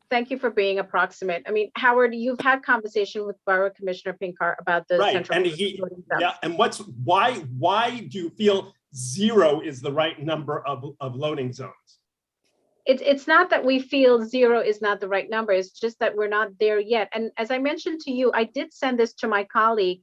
thank you for being approximate. I mean, Howard, you've had conversation with Borough Commissioner Pinkart about the Right, Central and Park and why do you feel 0 is the right number of loading zones? It's not that we feel 0 is not the right number. It's just that we're not there yet. And as I mentioned to you, I did send this to my colleague,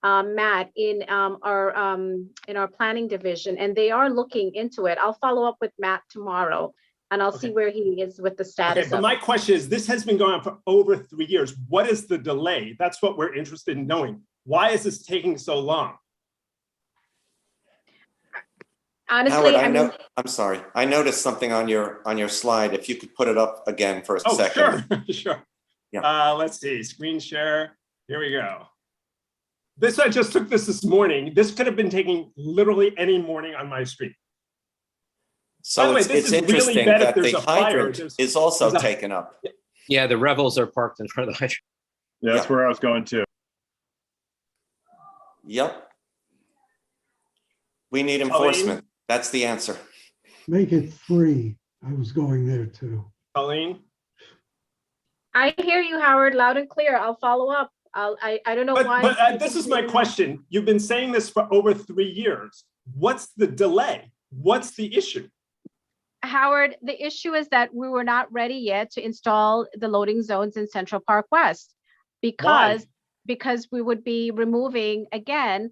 Matt, in our planning division, and they are looking into it. I'll follow up with Matt tomorrow, and I'll see where he is with the status. Okay, but my question is, this has been going on for over 3 years. What is the delay? That's what we're interested in knowing. Why is this taking so long? Honestly, Howard, I'm sorry. I noticed something on your slide. If you could put it up again for a second. Sure, sure. Yeah. Let's see, screen share. Here we go. I just took this morning. This could have been taking literally any morning on my street. So it's interesting that the hydrant is also taken up. Yeah, the Revels are parked in front of the hydrant. Yeah, that's where I was going to. Yep. We need enforcement. That's the answer. Make it 3. I was going there too. Colleen? I hear you, Howard, loud and clear. I'll follow up. I don't know why. But this is my question. You've been saying this for over 3 years. What's the delay? What's the issue? Howard, the issue is that we were not ready yet to install the loading zones in Central Park West because we would be removing, again,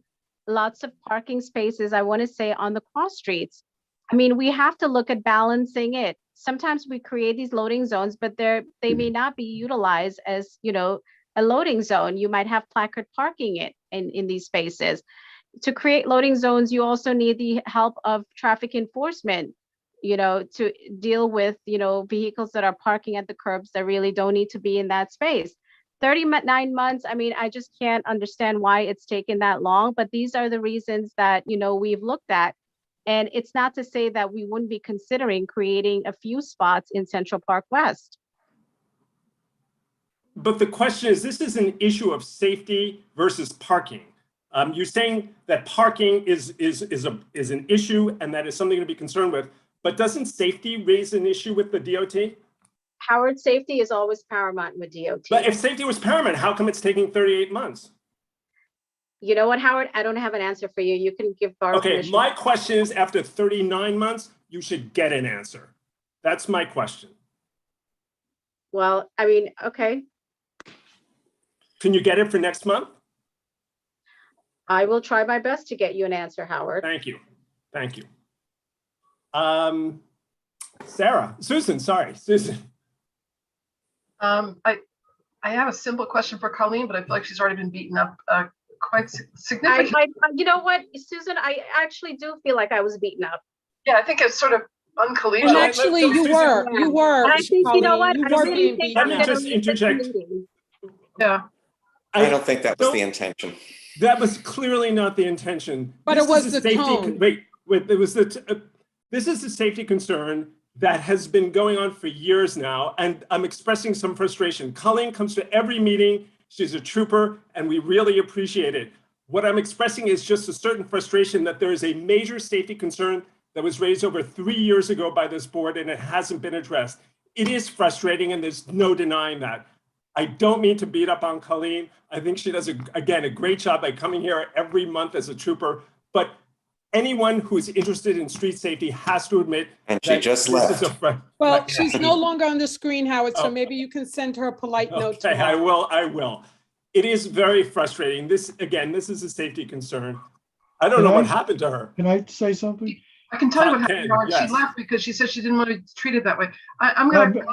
lots of parking spaces, I want to say, on the cross streets. I mean, we have to look at balancing it. Sometimes we create these loading zones, but they may not be utilized as, a loading zone. You might have placard parking in these spaces. To create loading zones, you also need the help of traffic enforcement, to deal with, vehicles that are parking at the curbs that really don't need to be in that space. 39 months, I mean, I just can't understand why it's taken that long, but these are the reasons that, we've looked at. And it's not to say that we wouldn't be considering creating a few spots in Central Park West. But the question is, this is an issue of safety versus parking. You're saying that parking is an issue and that is something to be concerned with, but doesn't safety raise an issue with the DOT? Howard, safety is always paramount with DOT. But if safety was paramount, how come it's taking 38 months? You know what, Howard? I don't have an answer for you. You can give Borough Okay, my question is, after 39 months, you should get an answer. That's my question. Well, I mean, okay. Can you get it for next month? I will try my best to get you an answer, Howard. Thank you. Thank you. Susan. I have a simple question for Colleen, but I feel like she's already been beaten up quite significantly. You know what, Susan, I actually do feel like I was beaten up. Yeah, I think it's sort of uncollegial. And actually, you were. And I think, you know what? You I were really being think beaten I'm Let me up. just interject. Yeah. I don't think that was the intention. That was clearly not the intention. But it was the tone. Wait, it was this is a safety concern that has been going on for years now, and I'm expressing some frustration. Colleen comes to every meeting. She's a trooper, and we really appreciate it. What I'm expressing is just a certain frustration that there is a major safety concern that was raised over 3 years ago by this board, and it hasn't been addressed. It is frustrating, and there's no denying that. I don't mean to beat up on Colleen. I think she does, again, a great job by coming here every month as a trooper, but anyone who's interested in street safety has to admit and she just left. Well, she's no longer on the screen, Howard, so maybe you can send her a polite note. Okay, I will. It is very frustrating. This is a safety concern. I don't know what happened to her. Can I say something? I can tell you what happened. Yes. She left because she said she didn't want to be treated that way. I'm going to.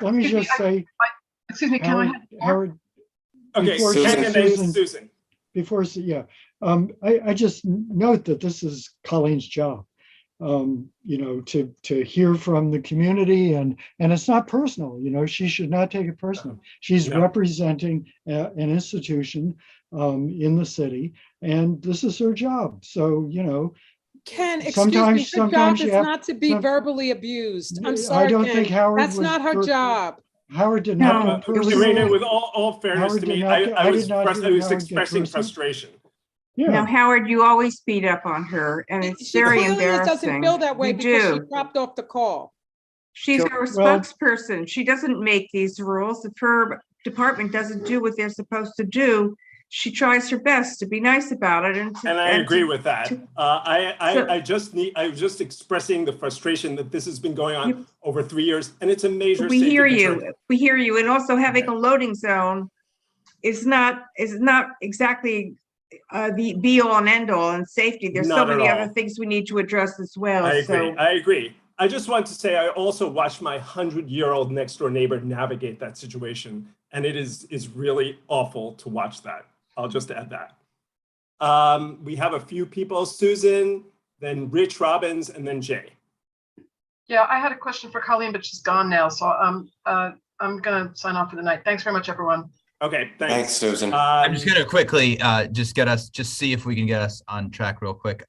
Let me just say. Excuse me, can Howard? Okay, Susan. I just note that this is Colleen's job. To hear from the community, and it's not personal. She should not take it personally. She's representing an institution in the city, and this is her job. So Ken, excuse me, her job is not to be verbally abused. I'm sorry, I don't Ken. think Howard. That's not her job. Howard did not. Irana, with all fairness to me, I was expressing frustration. Yeah. Now, Howard, you always beat up on her, and it's very embarrassing. She doesn't feel that way because she dropped off the call. She's our spokesperson. She doesn't make these rules. If her department doesn't do what they're supposed to do, she tries her best to be nice about it. And I agree with that. I was just expressing the frustration that this has been going on over 3 years, and it's a major. We hear you, and also having a loading zone is not exactly the be all and end all in safety. There's so many other things we need to address as well. I agree. I just want to say I also watched my 100-year-old next door neighbor navigate that situation, and it is really awful to watch that. I'll just add that. We have a few people, Susan, then Rich Robbins, and then Jay. Yeah, I had a question for Colleen, but she's gone now. So I'm going to sign off for the night. Thanks very much, everyone. Okay, thanks, Susan. I'm just going to quickly just see if we can get us on track real quick.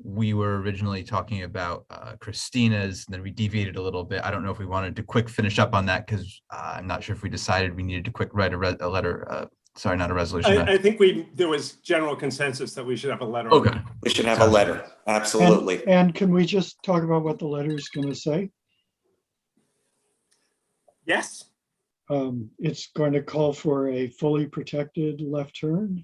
We were originally talking about Christina's, and then we deviated a little bit. I don't know if we wanted to quick finish up on that because I'm not sure if we decided we needed to quick write a letter. Sorry, not a resolution. I think there was general consensus that we should have a letter. Okay. We should have a letter. Absolutely. And can we just talk about what the letter is going to say? Yes. It's going to call for a fully protected left turn.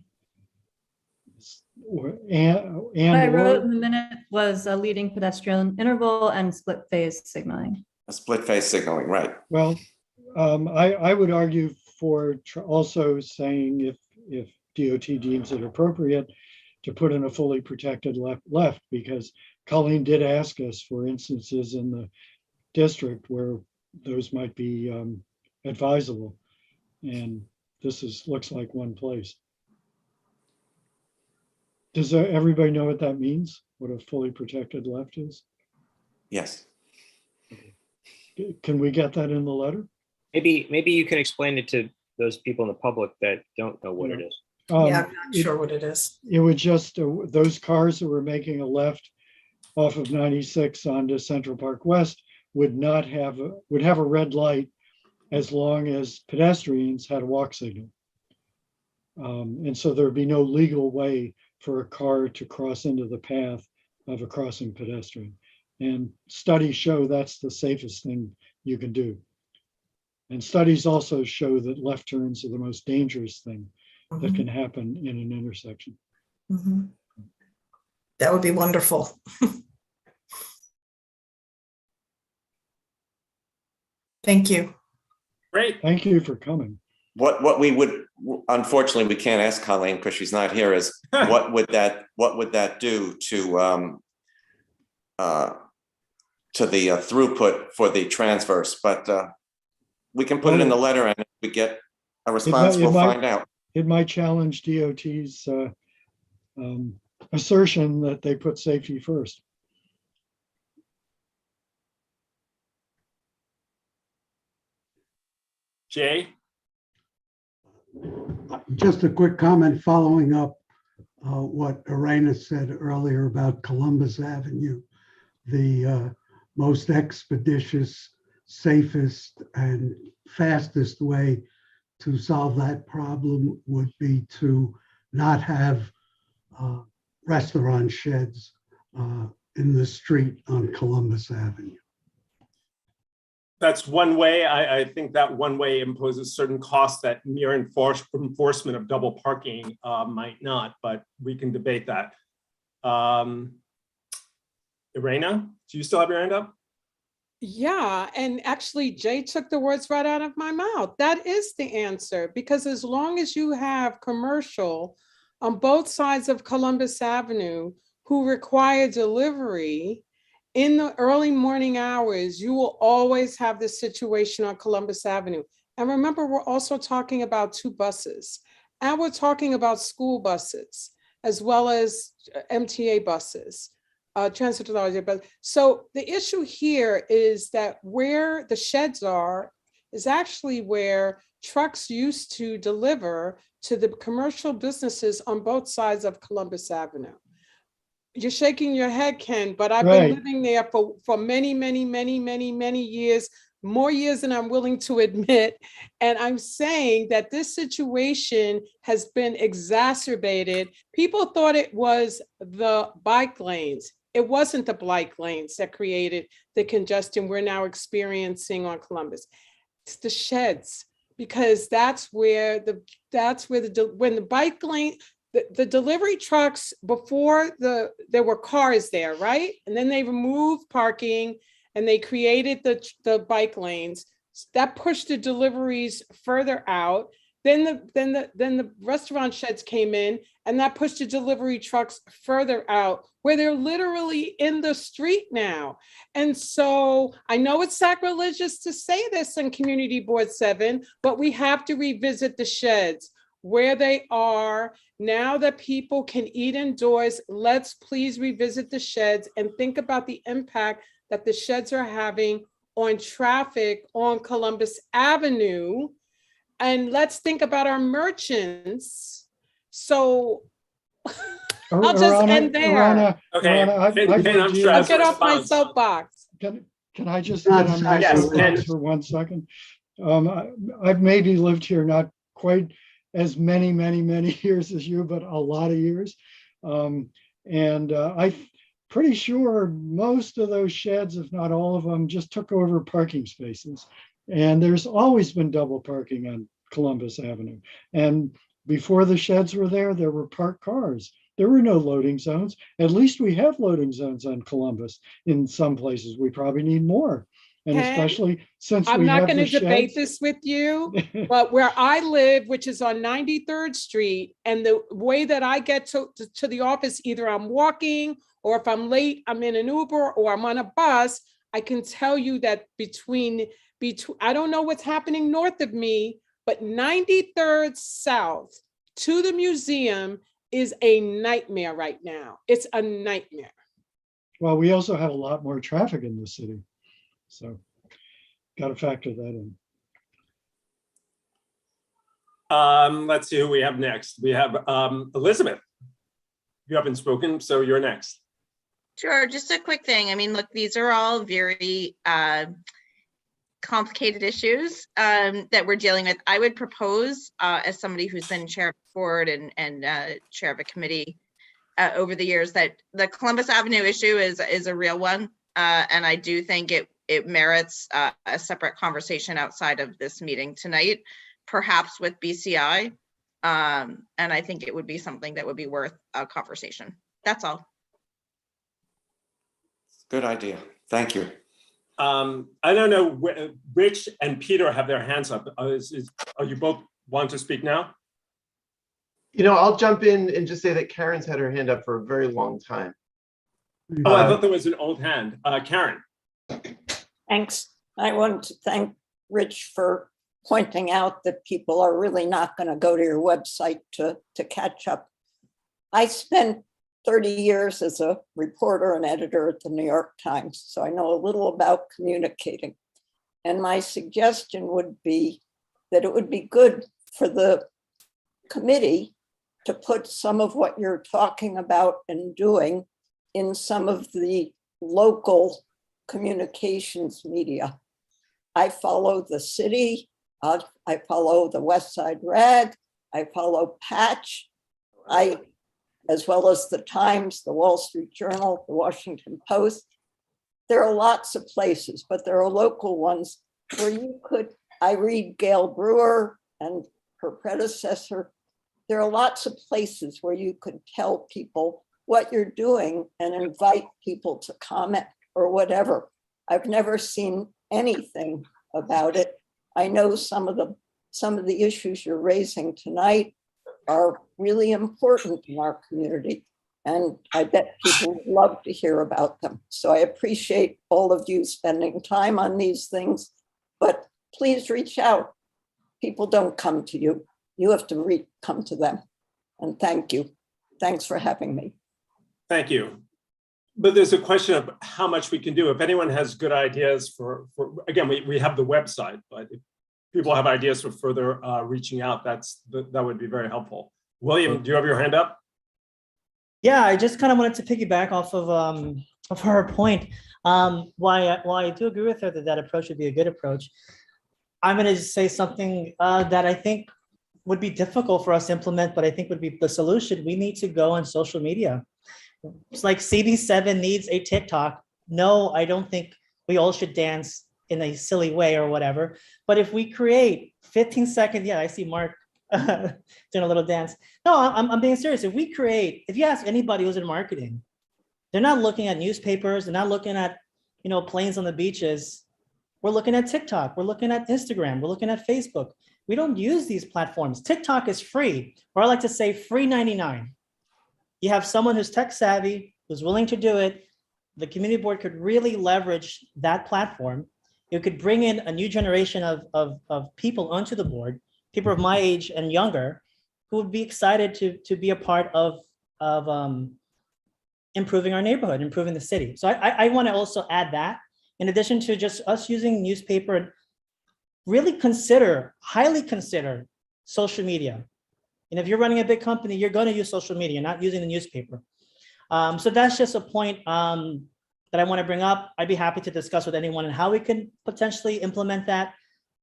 What I wrote in the minute was a leading pedestrian interval and split phase signaling. A split phase signaling, right. Well, I would argue for also saying if DOT deems it appropriate to put in a fully protected left, because Colleen did ask us for instances in the district where those might be advisable, and this looks like one place. Does everybody know what that means? What a fully protected left is? Yes. Can we get that in the letter? Maybe you can explain it to those people in the public that don't know what it is. Yeah, I'm not sure what it is. It would just those cars that were making a left off of 96 onto Central Park West would have a red light as long as pedestrians had a walk signal. And so there would be no legal way for a car to cross into the path of a crossing pedestrian. And studies show that's the safest thing you can do. And studies also show that left turns are the most dangerous thing that can happen in an intersection. Mm-hmm. That would be wonderful. Thank you. Great. Thank you for coming. what we would, unfortunately, we can't ask Colleen because she's not here, is what would that do to the throughput for the transverse? But we can put it in the letter, and if we get a response, we'll find out. It might challenge DOT's assertion that they put safety first. Jay? Just a quick comment following up what Erana said earlier about Columbus Avenue. The most expeditious, safest, and fastest way to solve that problem would be to not have restaurant sheds in the street on Columbus Avenue. That's one way. I think that one way imposes certain costs that mere enforcement of double parking might not, but we can debate that. Erana, do you still have your hand up? Yeah, and actually Jay took the words right out of my mouth. That is the answer, because as long as you have commercial on both sides of Columbus Avenue who require delivery in the early morning hours, you will always have this situation on Columbus Avenue. And remember, we're also talking about 2 buses, and we're talking about school buses, as well as MTA buses, transit authority. But so the issue here is that where the sheds are is actually where trucks used to deliver to the commercial businesses on both sides of Columbus Avenue. You're shaking your head, Ken, but I've been living there for many, many, many, many, many years, more years than I'm willing to admit. And I'm saying that this situation has been exacerbated. People thought it was the bike lanes. It wasn't the bike lanes that created the congestion we're now experiencing on Columbus. It's the sheds, because that's where when the bike lane, the delivery trucks, before there were cars there, right? And then they removed parking and they created the bike lanes that pushed the deliveries further out. Then the restaurant sheds came in, and that pushed the delivery trucks further out, where they're literally in the street now. And so I know it's sacrilegious to say this in Community Board 7, but we have to revisit the sheds where they are. Now that people can eat indoors, let's please revisit the sheds and think about the impact that the sheds are having on traffic on Columbus Avenue. And let's think about our merchants. So I'll just end there. I'll get off my soapbox. Can I just get on my soapbox for 1 second? I've maybe lived here not quite as many years as you, but a lot of years. I'm pretty sure most of those sheds, if not all of them, just took over parking spaces. And there's always been double parking on Columbus Avenue. And before the sheds were there were parked cars. There were no loading zones. At least we have loading zones on Columbus. In some places, we probably need more. And especially since I'm not going to debate this with you, but where I live, which is on 93rd Street, and the way that I get to the office, either I'm walking, or if I'm late, I'm in an Uber, or I'm on a bus, I can tell you that between I don't know what's happening north of me, but 93rd South to the museum is a nightmare right now. It's a nightmare. Well, we also have a lot more traffic in the city. So got to factor that in. Let's see who we have next. We have Elizabeth. You haven't spoken, so you're next. Sure, just a quick thing. I mean, look, these are all very complicated issues that we're dealing with. I would propose, as somebody who's been chair of the board and chair of a committee over the years, that the Columbus Avenue issue is a real one, and I do think it merits a separate conversation outside of this meeting tonight, perhaps with BCI, and I think it would be something that would be worth a conversation. That's all. Good idea. Thank you. I don't know, Rich and Peter have their hands up. Are you both want to speak now? I'll jump in and just say that Karen's had her hand up for a very long time. Oh, I thought there was an old hand. Karen. Thanks. I want to thank Rich for pointing out that people are really not going to go to your website to catch up. I spent 30 years as a reporter and editor at the New York Times, so I know a little about communicating. And my suggestion would be that it would be good for the committee to put some of what you're talking about and doing in some of the local communications media. I follow the city, I follow the West Side Rag, I follow Patch, as well as the Times, the Wall Street Journal, the Washington Post. There are lots of places, but there are local ones where you could, I read Gail Brewer and her predecessor. There are lots of places where you could tell people what you're doing and invite people to comment or whatever. I've never seen anything about it. I know some of the issues you're raising tonight are really important in our community, and I bet people would love to hear about them. So I appreciate all of you spending time on these things, but please reach out. People don't come to you. You have to come to them. And thank you. Thanks for having me. Thank you. But there's a question of how much we can do. If anyone has good ideas for again, we have the website, but if people have ideas for further reaching out, that would be very helpful. William, do you have your hand up? Yeah, I just kind of wanted to piggyback off of her point. Why I do agree with her that approach would be a good approach. I'm going to just say something that I think would be difficult for us to implement, but I think would be the solution. We need to go on social media. It's like CB7 needs a TikTok. No, I don't think we all should dance in a silly way or whatever. But if we create 15 seconds, yeah, I see Mark doing a little dance. No, I'm being serious. If you ask anybody who's in marketing, they're not looking at newspapers. They're not looking at, planes on the beaches. We're looking at TikTok. We're looking at Instagram. We're looking at Facebook. We don't use these platforms. TikTok is free, or I like to say free 99. You have someone who's tech savvy, who's willing to do it. The community board could really leverage that platform. It could bring in a new generation of people onto the board, people of my age and younger, who would be excited to be a part of improving our neighborhood, improving the city. So I want to also add that, in addition to just us using newspaper, really highly consider social media. And if you're running a big company, you're going to use social media, not using the newspaper. So that's just a point that I want to bring up. I'd be happy to discuss with anyone and how we can potentially implement that.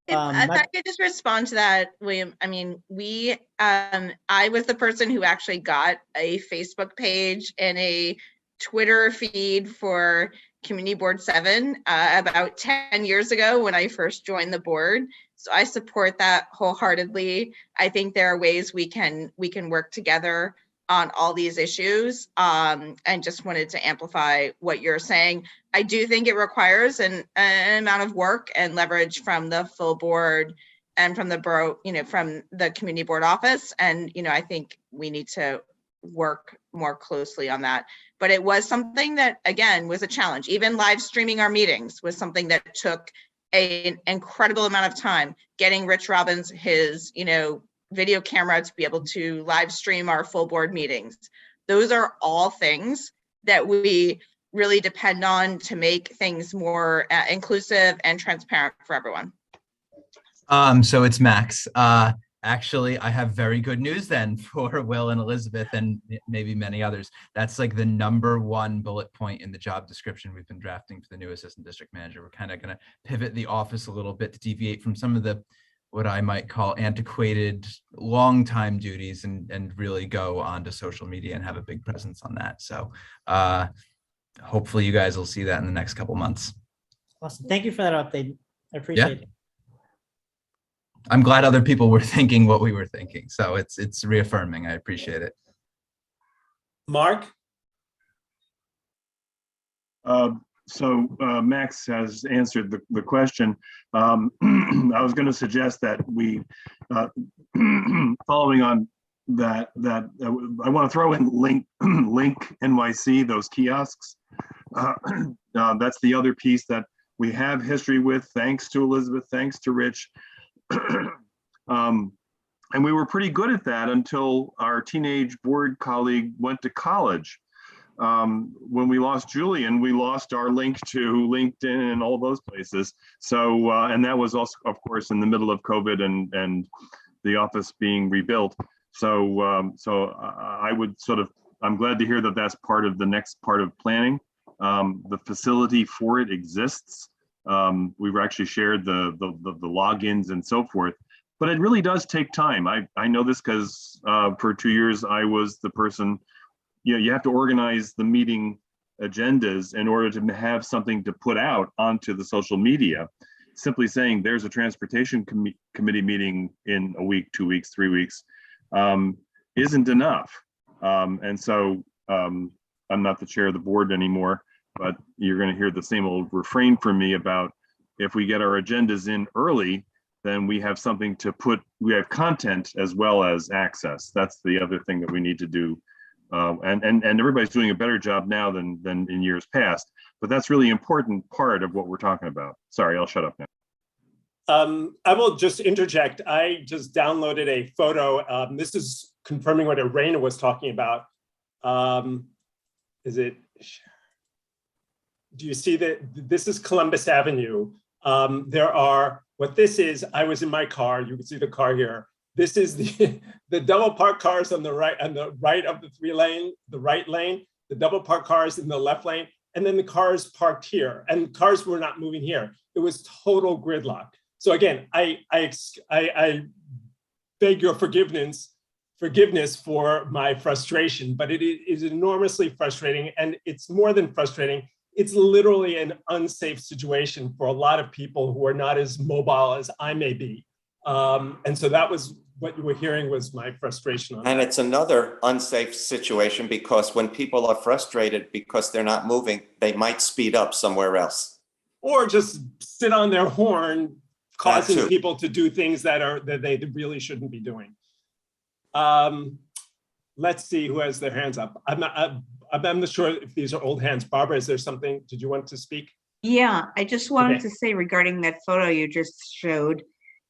If I could just respond to that, William. I mean, I was the person who actually got a Facebook page and a Twitter feed for Community Board 7 about 10 years ago when I first joined the board. So I support that wholeheartedly. I think there are ways we can work together on all these issues, and just wanted to amplify what you're saying. I do think it requires an amount of work and leverage from the full board and from the borough, from the community board office. And, I think we need to work more closely on that. But it was something that, again, was a challenge. Even live streaming our meetings was something that took an incredible amount of time. Getting Rich Robbins his, video camera to be able to live stream our full board meetings. Those are all things that we really depend on to make things more inclusive and transparent for everyone. So it's Max. Actually, I have very good news then for Will and Elizabeth and maybe many others. That's like the #1 bullet point in the job description we've been drafting for the new assistant district manager. We're kind of going to pivot the office a little bit to deviate from some of the what I might call antiquated long time duties and really go onto social media and have a big presence on that. So hopefully you guys will see that in the next couple months. Awesome. Thank you for that update. I appreciate it. I'm glad other people were thinking what we were thinking. So it's reaffirming. I appreciate it. Mark? So Max has answered the question. I was going to suggest that we, following on that, I want to throw in Link NYC, those kiosks. That's the other piece that we have history with, thanks to Elizabeth, thanks to Rich. And we were pretty good at that until our teenage board colleague went to college. When we lost Julian, we lost our link to LinkedIn and all those places. So, and that was also, of course, in the middle of COVID and the office being rebuilt. So, I would I'm glad to hear that that's part of the next part of planning. The facility for it exists. We've actually shared the logins and so forth, but it really does take time. I know this because for 2 years I was the person. You have to organize the meeting agendas in order to have something to put out onto the social media. Simply saying there's a transportation committee meeting in a week, 2 weeks, 3 weeks isn't enough. And so I'm not the chair of the board anymore, but you're going to hear the same old refrain from me about if we get our agendas in early, then we have something to put, we have content as well as access. That's the other thing that we need to do. And everybody's doing a better job now than in years past, but that's really important part of what we're talking about. Sorry, I'll shut up now. I will just interject. I just downloaded a photo. This is confirming what Erana was talking about. Do you see that? This is Columbus Avenue. What this is, I was in my car. You can see the car here. This is the double parked cars on the right of the right lane, the double parked cars in the left lane, and then the cars parked here, and cars were not moving here. It was total gridlock. So again, I beg your forgiveness for my frustration, but it is enormously frustrating, and it's more than frustrating. It's literally an unsafe situation for a lot of people who are not as mobile as I may be. And so that was what you were hearing was my frustration on And that. it's another unsafe situation because when people are frustrated because they're not moving, they might speed up somewhere else. Or just sit on their horn, causing people to do things that they really shouldn't be doing. Let's see who has their hands up. I'm not sure if these are old hands. Barbara, is there something, did you want to speak? Yeah, I just wanted to say regarding that photo you just showed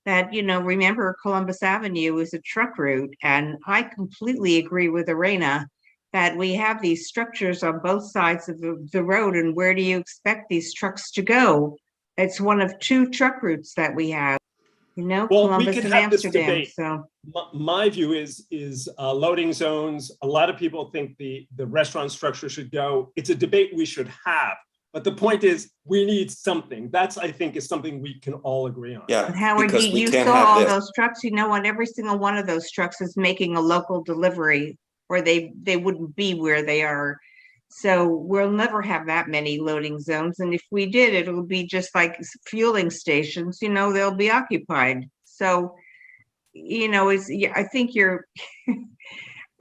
that, remember Columbus Avenue is a truck route. And I completely agree with Erana that we have these structures on both sides of the road. And where do you expect these trucks to go? It's one of two truck routes that we have, Well, Columbus we could and have this Amsterdam. debate. So My view is loading zones. A lot of people think the restaurant structure should go. It's a debate we should have. But the point is, we need something. That's, I think, is something we can all agree on. Yeah, and Howard, you saw all those trucks, on every single one of those trucks is making a local delivery, or they wouldn't be where they are. So we'll never have that many loading zones. And if we did, it would be just like fueling stations, they'll be occupied. So, I think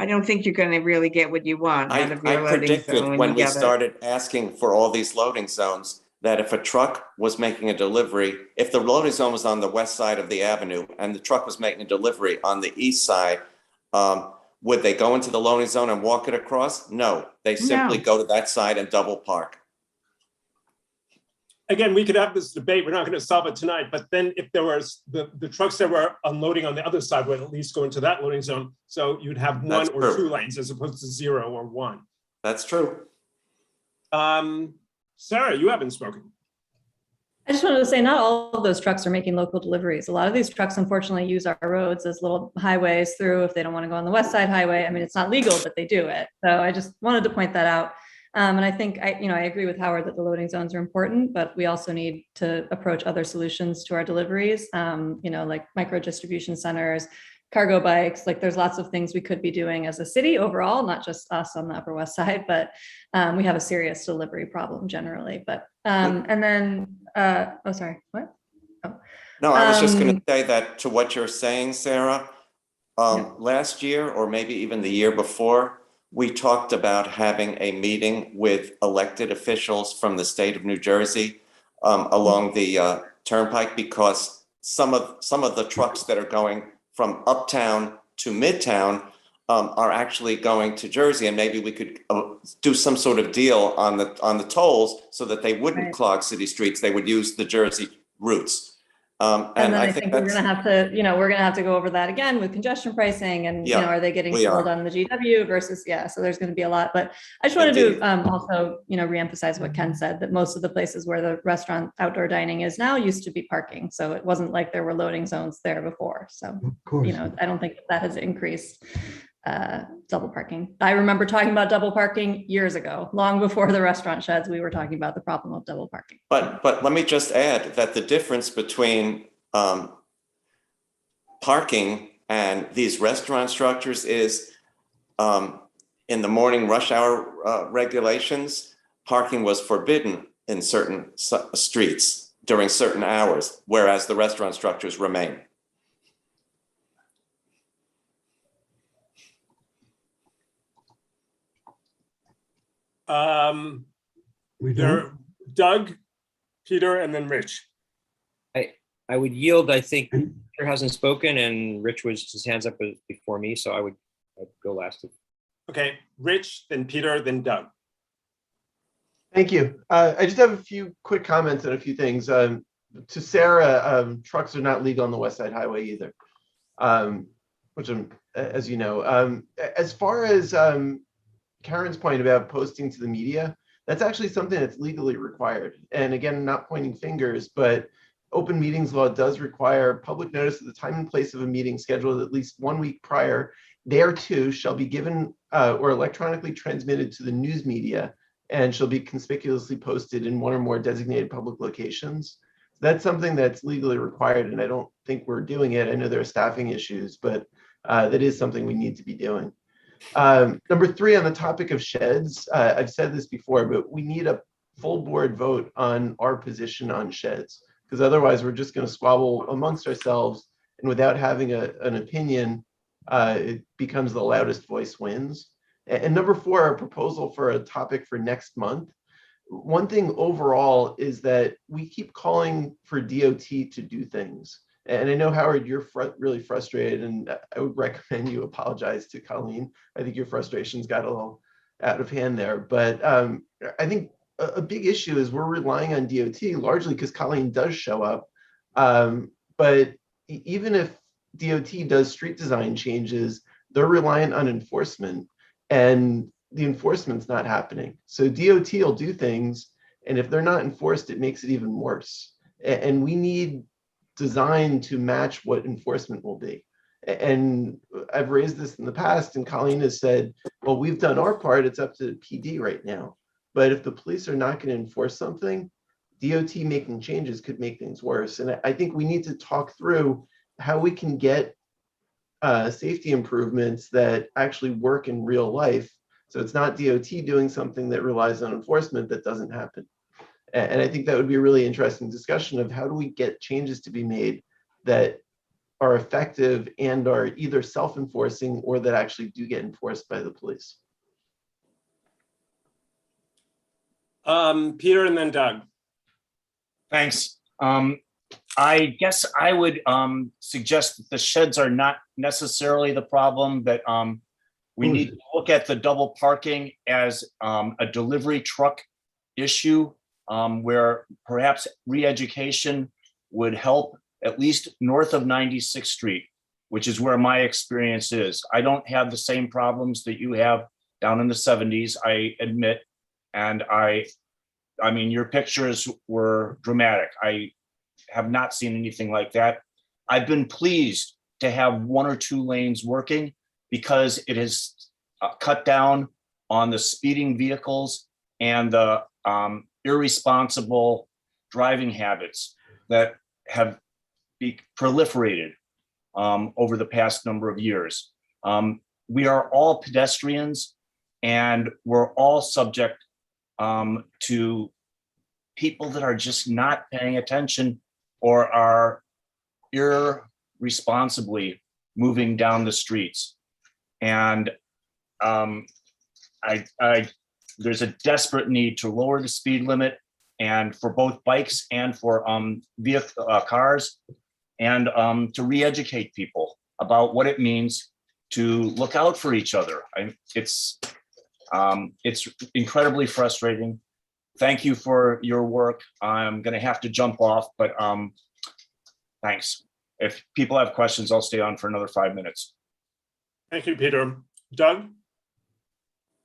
I don't think you're going to really get what you want out of your loading predicted zone when we get it. started asking for all these loading zones that if a truck was making a delivery, if the loading zone was on the west side of the avenue and the truck was making a delivery on the east side, would they go into the loading zone and walk it across? No, they simply go to that side and double park. Again, we could have this debate. We're not going to solve it tonight. But then if there was the trucks that were unloading on the other side would at least go into that loading zone. So you'd have one or two lanes as opposed to 0 or 1. That's true. Sarah, you haven't spoken. I just wanted to say not all of those trucks are making local deliveries. A lot of these trucks, unfortunately, use our roads as little highways through if they don't want to go on the west side highway. I mean, it's not legal, but they do it. So I just wanted to point that out. And I think I agree with Howard that the loading zones are important, but we also need to approach other solutions to our deliveries, like micro distribution centers, cargo bikes. Like there's lots of things we could be doing as a city overall, not just us on the Upper West Side, but we have a serious delivery problem generally. But and then, oh, sorry, what? Oh. No, I was just going to say that to what you're saying, Sarah. Last year, or maybe even the year before, we talked about having a meeting with elected officials from the state of New Jersey along the turnpike, because some of the trucks that are going from uptown to midtown are actually going to Jersey, and maybe we could do some sort of deal on the tolls so that they wouldn't clog city streets. They would use the Jersey routes. And then I think we're gonna have to, we're gonna have to go over that again with congestion pricing and, are they getting sold on the GW versus, so there's gonna be a lot. But I just wanted to also, reemphasize what Ken said, that most of the places where the restaurant outdoor dining is now used to be parking. So it wasn't like there were loading zones there before. So, I don't think that has increased double parking. I remember talking about double parking years ago, long before the restaurant sheds, we were talking about the problem of double parking. But let me just add that the difference between parking and these restaurant structures is in the morning rush hour regulations, parking was forbidden in certain streets during certain hours, whereas the restaurant structures remain. Doug, Peter, and then Rich. I would yield. I think Peter hasn't spoken, and Rich was his hands up before me, so I'd go last. Okay, Rich, then Peter, then Doug. Thank you. I just have a few quick comments and a few things. To Sara, trucks are not legal on the West Side Highway either, which, as you know. As far as Karen's point about posting to the media, that's actually something that's legally required. And again, not pointing fingers, but open meetings law does require public notice of the time and place of a meeting scheduled at least 1 week prior. Thereto shall be given or electronically transmitted to the news media and shall be conspicuously posted in one or more designated public locations. That's something that's legally required, and I don't think we're doing it. I know there are staffing issues, but that is something we need to be doing. Number 3, on the topic of sheds, I've said this before, but we need a full board vote on our position on sheds, because otherwise we're just going to squabble amongst ourselves, and without having an opinion, it becomes the loudest voice wins. And number 4, a proposal for a topic for next month. One thing overall is that we keep calling for DOT to do things. And I know, Howard, you're really frustrated, and I would recommend you apologize to Colleen. I think your frustrations got a little out of hand there. But I think a big issue is we're relying on DOT largely because Colleen does show up. But even if DOT does street design changes, they're reliant on enforcement, and the enforcement's not happening. So DOT will do things, and if they're not enforced, it makes it even worse. And we need design to match what enforcement will be. And I've raised this in the past, and Colleen has said, well, we've done our part, it's up to the PD right now. But if the police are not going to enforce something, DOT making changes could make things worse. And I think we need to talk through how we can get safety improvements that actually work in real life. So it's not DOT doing something that relies on enforcement that doesn't happen. And I think that would be a really interesting discussion of how do we get changes to be made that are effective and are either self-enforcing or that actually do get enforced by the police. Peter and then Doug. Thanks. I guess I would suggest that the sheds are not necessarily the problem, that we need to look at the double parking as a delivery truck issue, where perhaps re-education would help, at least north of 96th Street, which is where my experience is. I don't have the same problems that you have down in the 70s, I admit. And I mean, your pictures were dramatic. I have not seen anything like that. I've been pleased to have 1 or 2 lanes working because it has cut down on the speeding vehicles and the irresponsible driving habits that have proliferated over the past number of years. We are all pedestrians, and we're all subject to people that are just not paying attention or are irresponsibly moving down the streets. And there's a desperate need to lower the speed limit, and for both bikes and for cars, and to re-educate people about what it means to look out for each other. It's incredibly frustrating. Thank you for your work. I'm going to have to jump off, but thanks. If people have questions, I'll stay on for another 5 minutes. Thank you, Peter. Doug?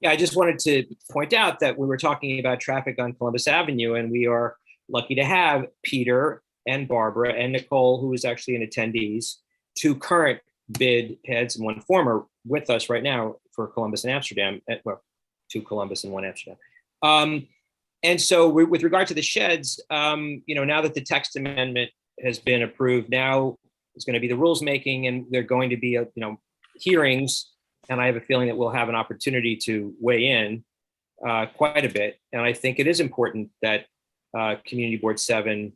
Yeah, I just wanted to point out that we were talking about traffic on Columbus Avenue, and we are lucky to have Peter and Barbara and Nicole, who is actually an attendees, 2 current bid heads and 1 former, with us right now for Columbus and Amsterdam, well, 2 Columbus and 1 Amsterdam. And so with regard to the sheds, now that the text amendment has been approved, now it's going to be the rules making, and they're going to be, hearings. And I have a feeling that we'll have an opportunity to weigh in quite a bit. And I think it is important that Community Board 7,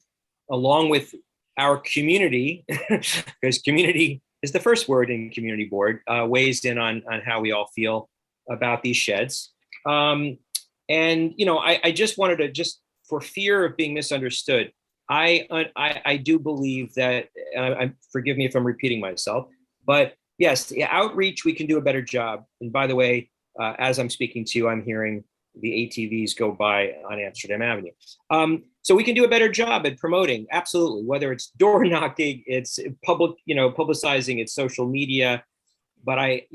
along with our community, because community is the first word in Community Board, weighs in on how we all feel about these sheds. And, I just wanted to, just for fear of being misunderstood, I do believe that, forgive me if I'm repeating myself, but yes, the outreach, we can do a better job. And by the way, as I'm speaking to you, I'm hearing the ATVs go by on Amsterdam Avenue. So we can do a better job at promoting, absolutely, whether it's door knocking, it's public, publicizing, it's social media. But a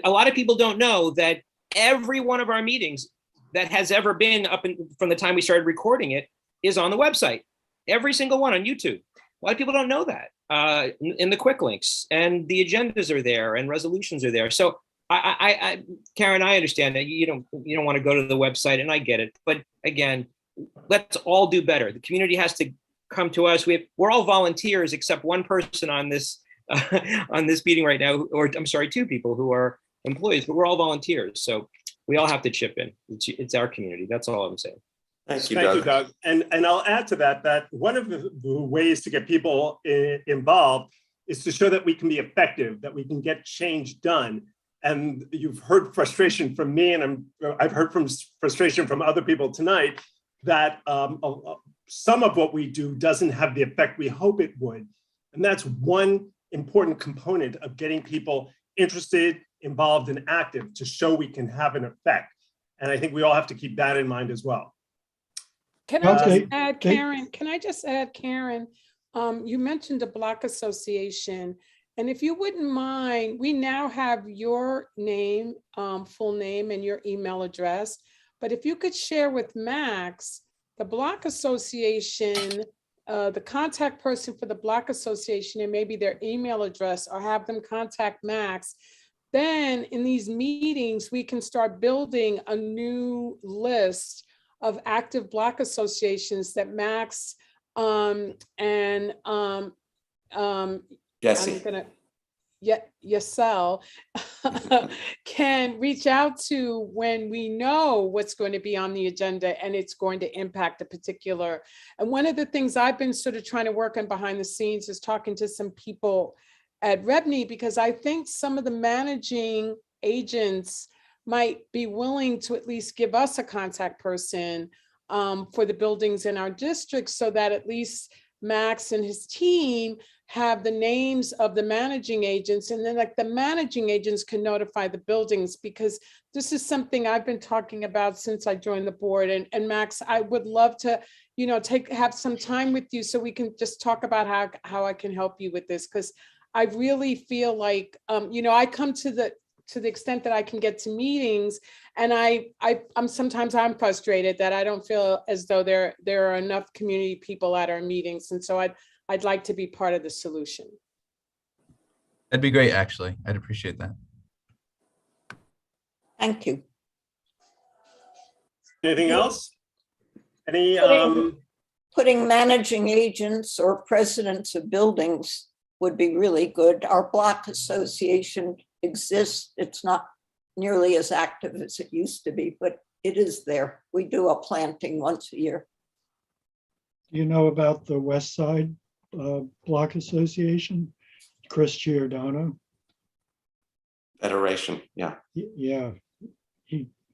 lot of people don't know that every one of our meetings that has ever been from the time we started recording it is on the website. Every single one on YouTube. A lot of people don't know that. In the quick links, and the agendas are there, and resolutions are there. So Karen, I understand that you don't want to go to the website, and I get it. But again, let's all do better. The community has to come to us. We're all volunteers, except one person on this on this meeting right now, or I'm sorry, 2 people who are employees, but we're all volunteers. So we all have to chip in. It's our community. That's all I'm saying. Thank you, Doug. And I'll add to that one of the ways to get people involved is to show that we can be effective, that we can get change done. And you've heard frustration from me, and I've heard from frustration from other people tonight that some of what we do doesn't have the effect we hope it would. And that's one important component of getting people interested, involved, and active to show we can have an effect. And I think we all have to keep that in mind as well. Can I just add, Karen? Can I just add, Karen? You mentioned a block association, and if you wouldn't mind, we now have your name, full name, and your email address. But if you could share with Max, the block association, the contact person for the block association, and maybe their email address, or have them contact Max. Then in these meetings, we can start building a new list of active block associations that Max Jesse. Yasel can reach out to when we know what's going to be on the agenda and it's going to impact a particular. And one of the things I've been sort of trying to work on behind the scenes is talking to some people at Rebney, because I think some of the managing agents might be willing to at least give us a contact person for the buildings in our district, so that at least Max and his team have the names of the managing agents, and then like the managing agents can notify the buildings, because this is something I've been talking about since I joined the board. And Max, I would love to, have some time with you so we can just talk about how I can help you with this, because I really feel like, I come to the extent that I can get to meetings, and I'm sometimes frustrated that I don't feel as though there are enough community people at our meetings, and so I'd like to be part of the solution. That'd be great, actually. I'd appreciate that. Thank you. Anything else? Any Putting managing agents or presidents of buildings would be really good. Our block association exists. It's not nearly as active as it used to be, but it is there. We do a planting once a year. Do you know about the West Side Block Association? Chris Giordano? Federation, yeah. Yeah,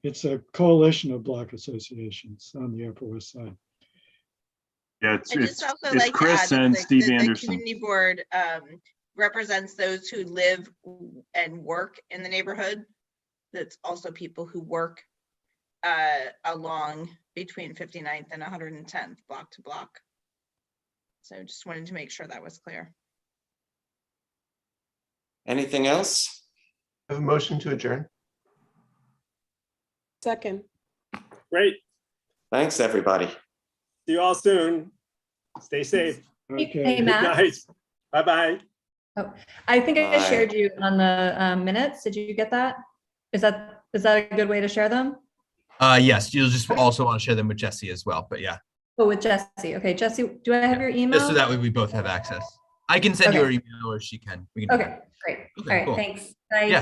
It's a coalition of block associations on the Upper West Side. Yeah, I it's just also it's like to Chris add that and Steve the Anderson. community board represents those who live and work in the neighborhood. That's also people who work along between 59th and 110th, block to block. So just wanted to make sure that was clear. Anything else? I have a motion to adjourn. Second. Great. Thanks, everybody. See you all soon. Stay safe. Hey, Okay. Good Matt. night. Bye-bye. Oh, I think I Bye. shared you on the minutes. Did you get that? Is that a good way to share them? Yes, you'll just also want to share them with Jesse as well, but yeah. Oh, with Jesse. Okay, Jesse, do I have your email? Just so that way we both have access. I can send you Okay. her email or she can. We can do Okay, that. great. Okay, All right, cool. thanks. Bye. Yeah.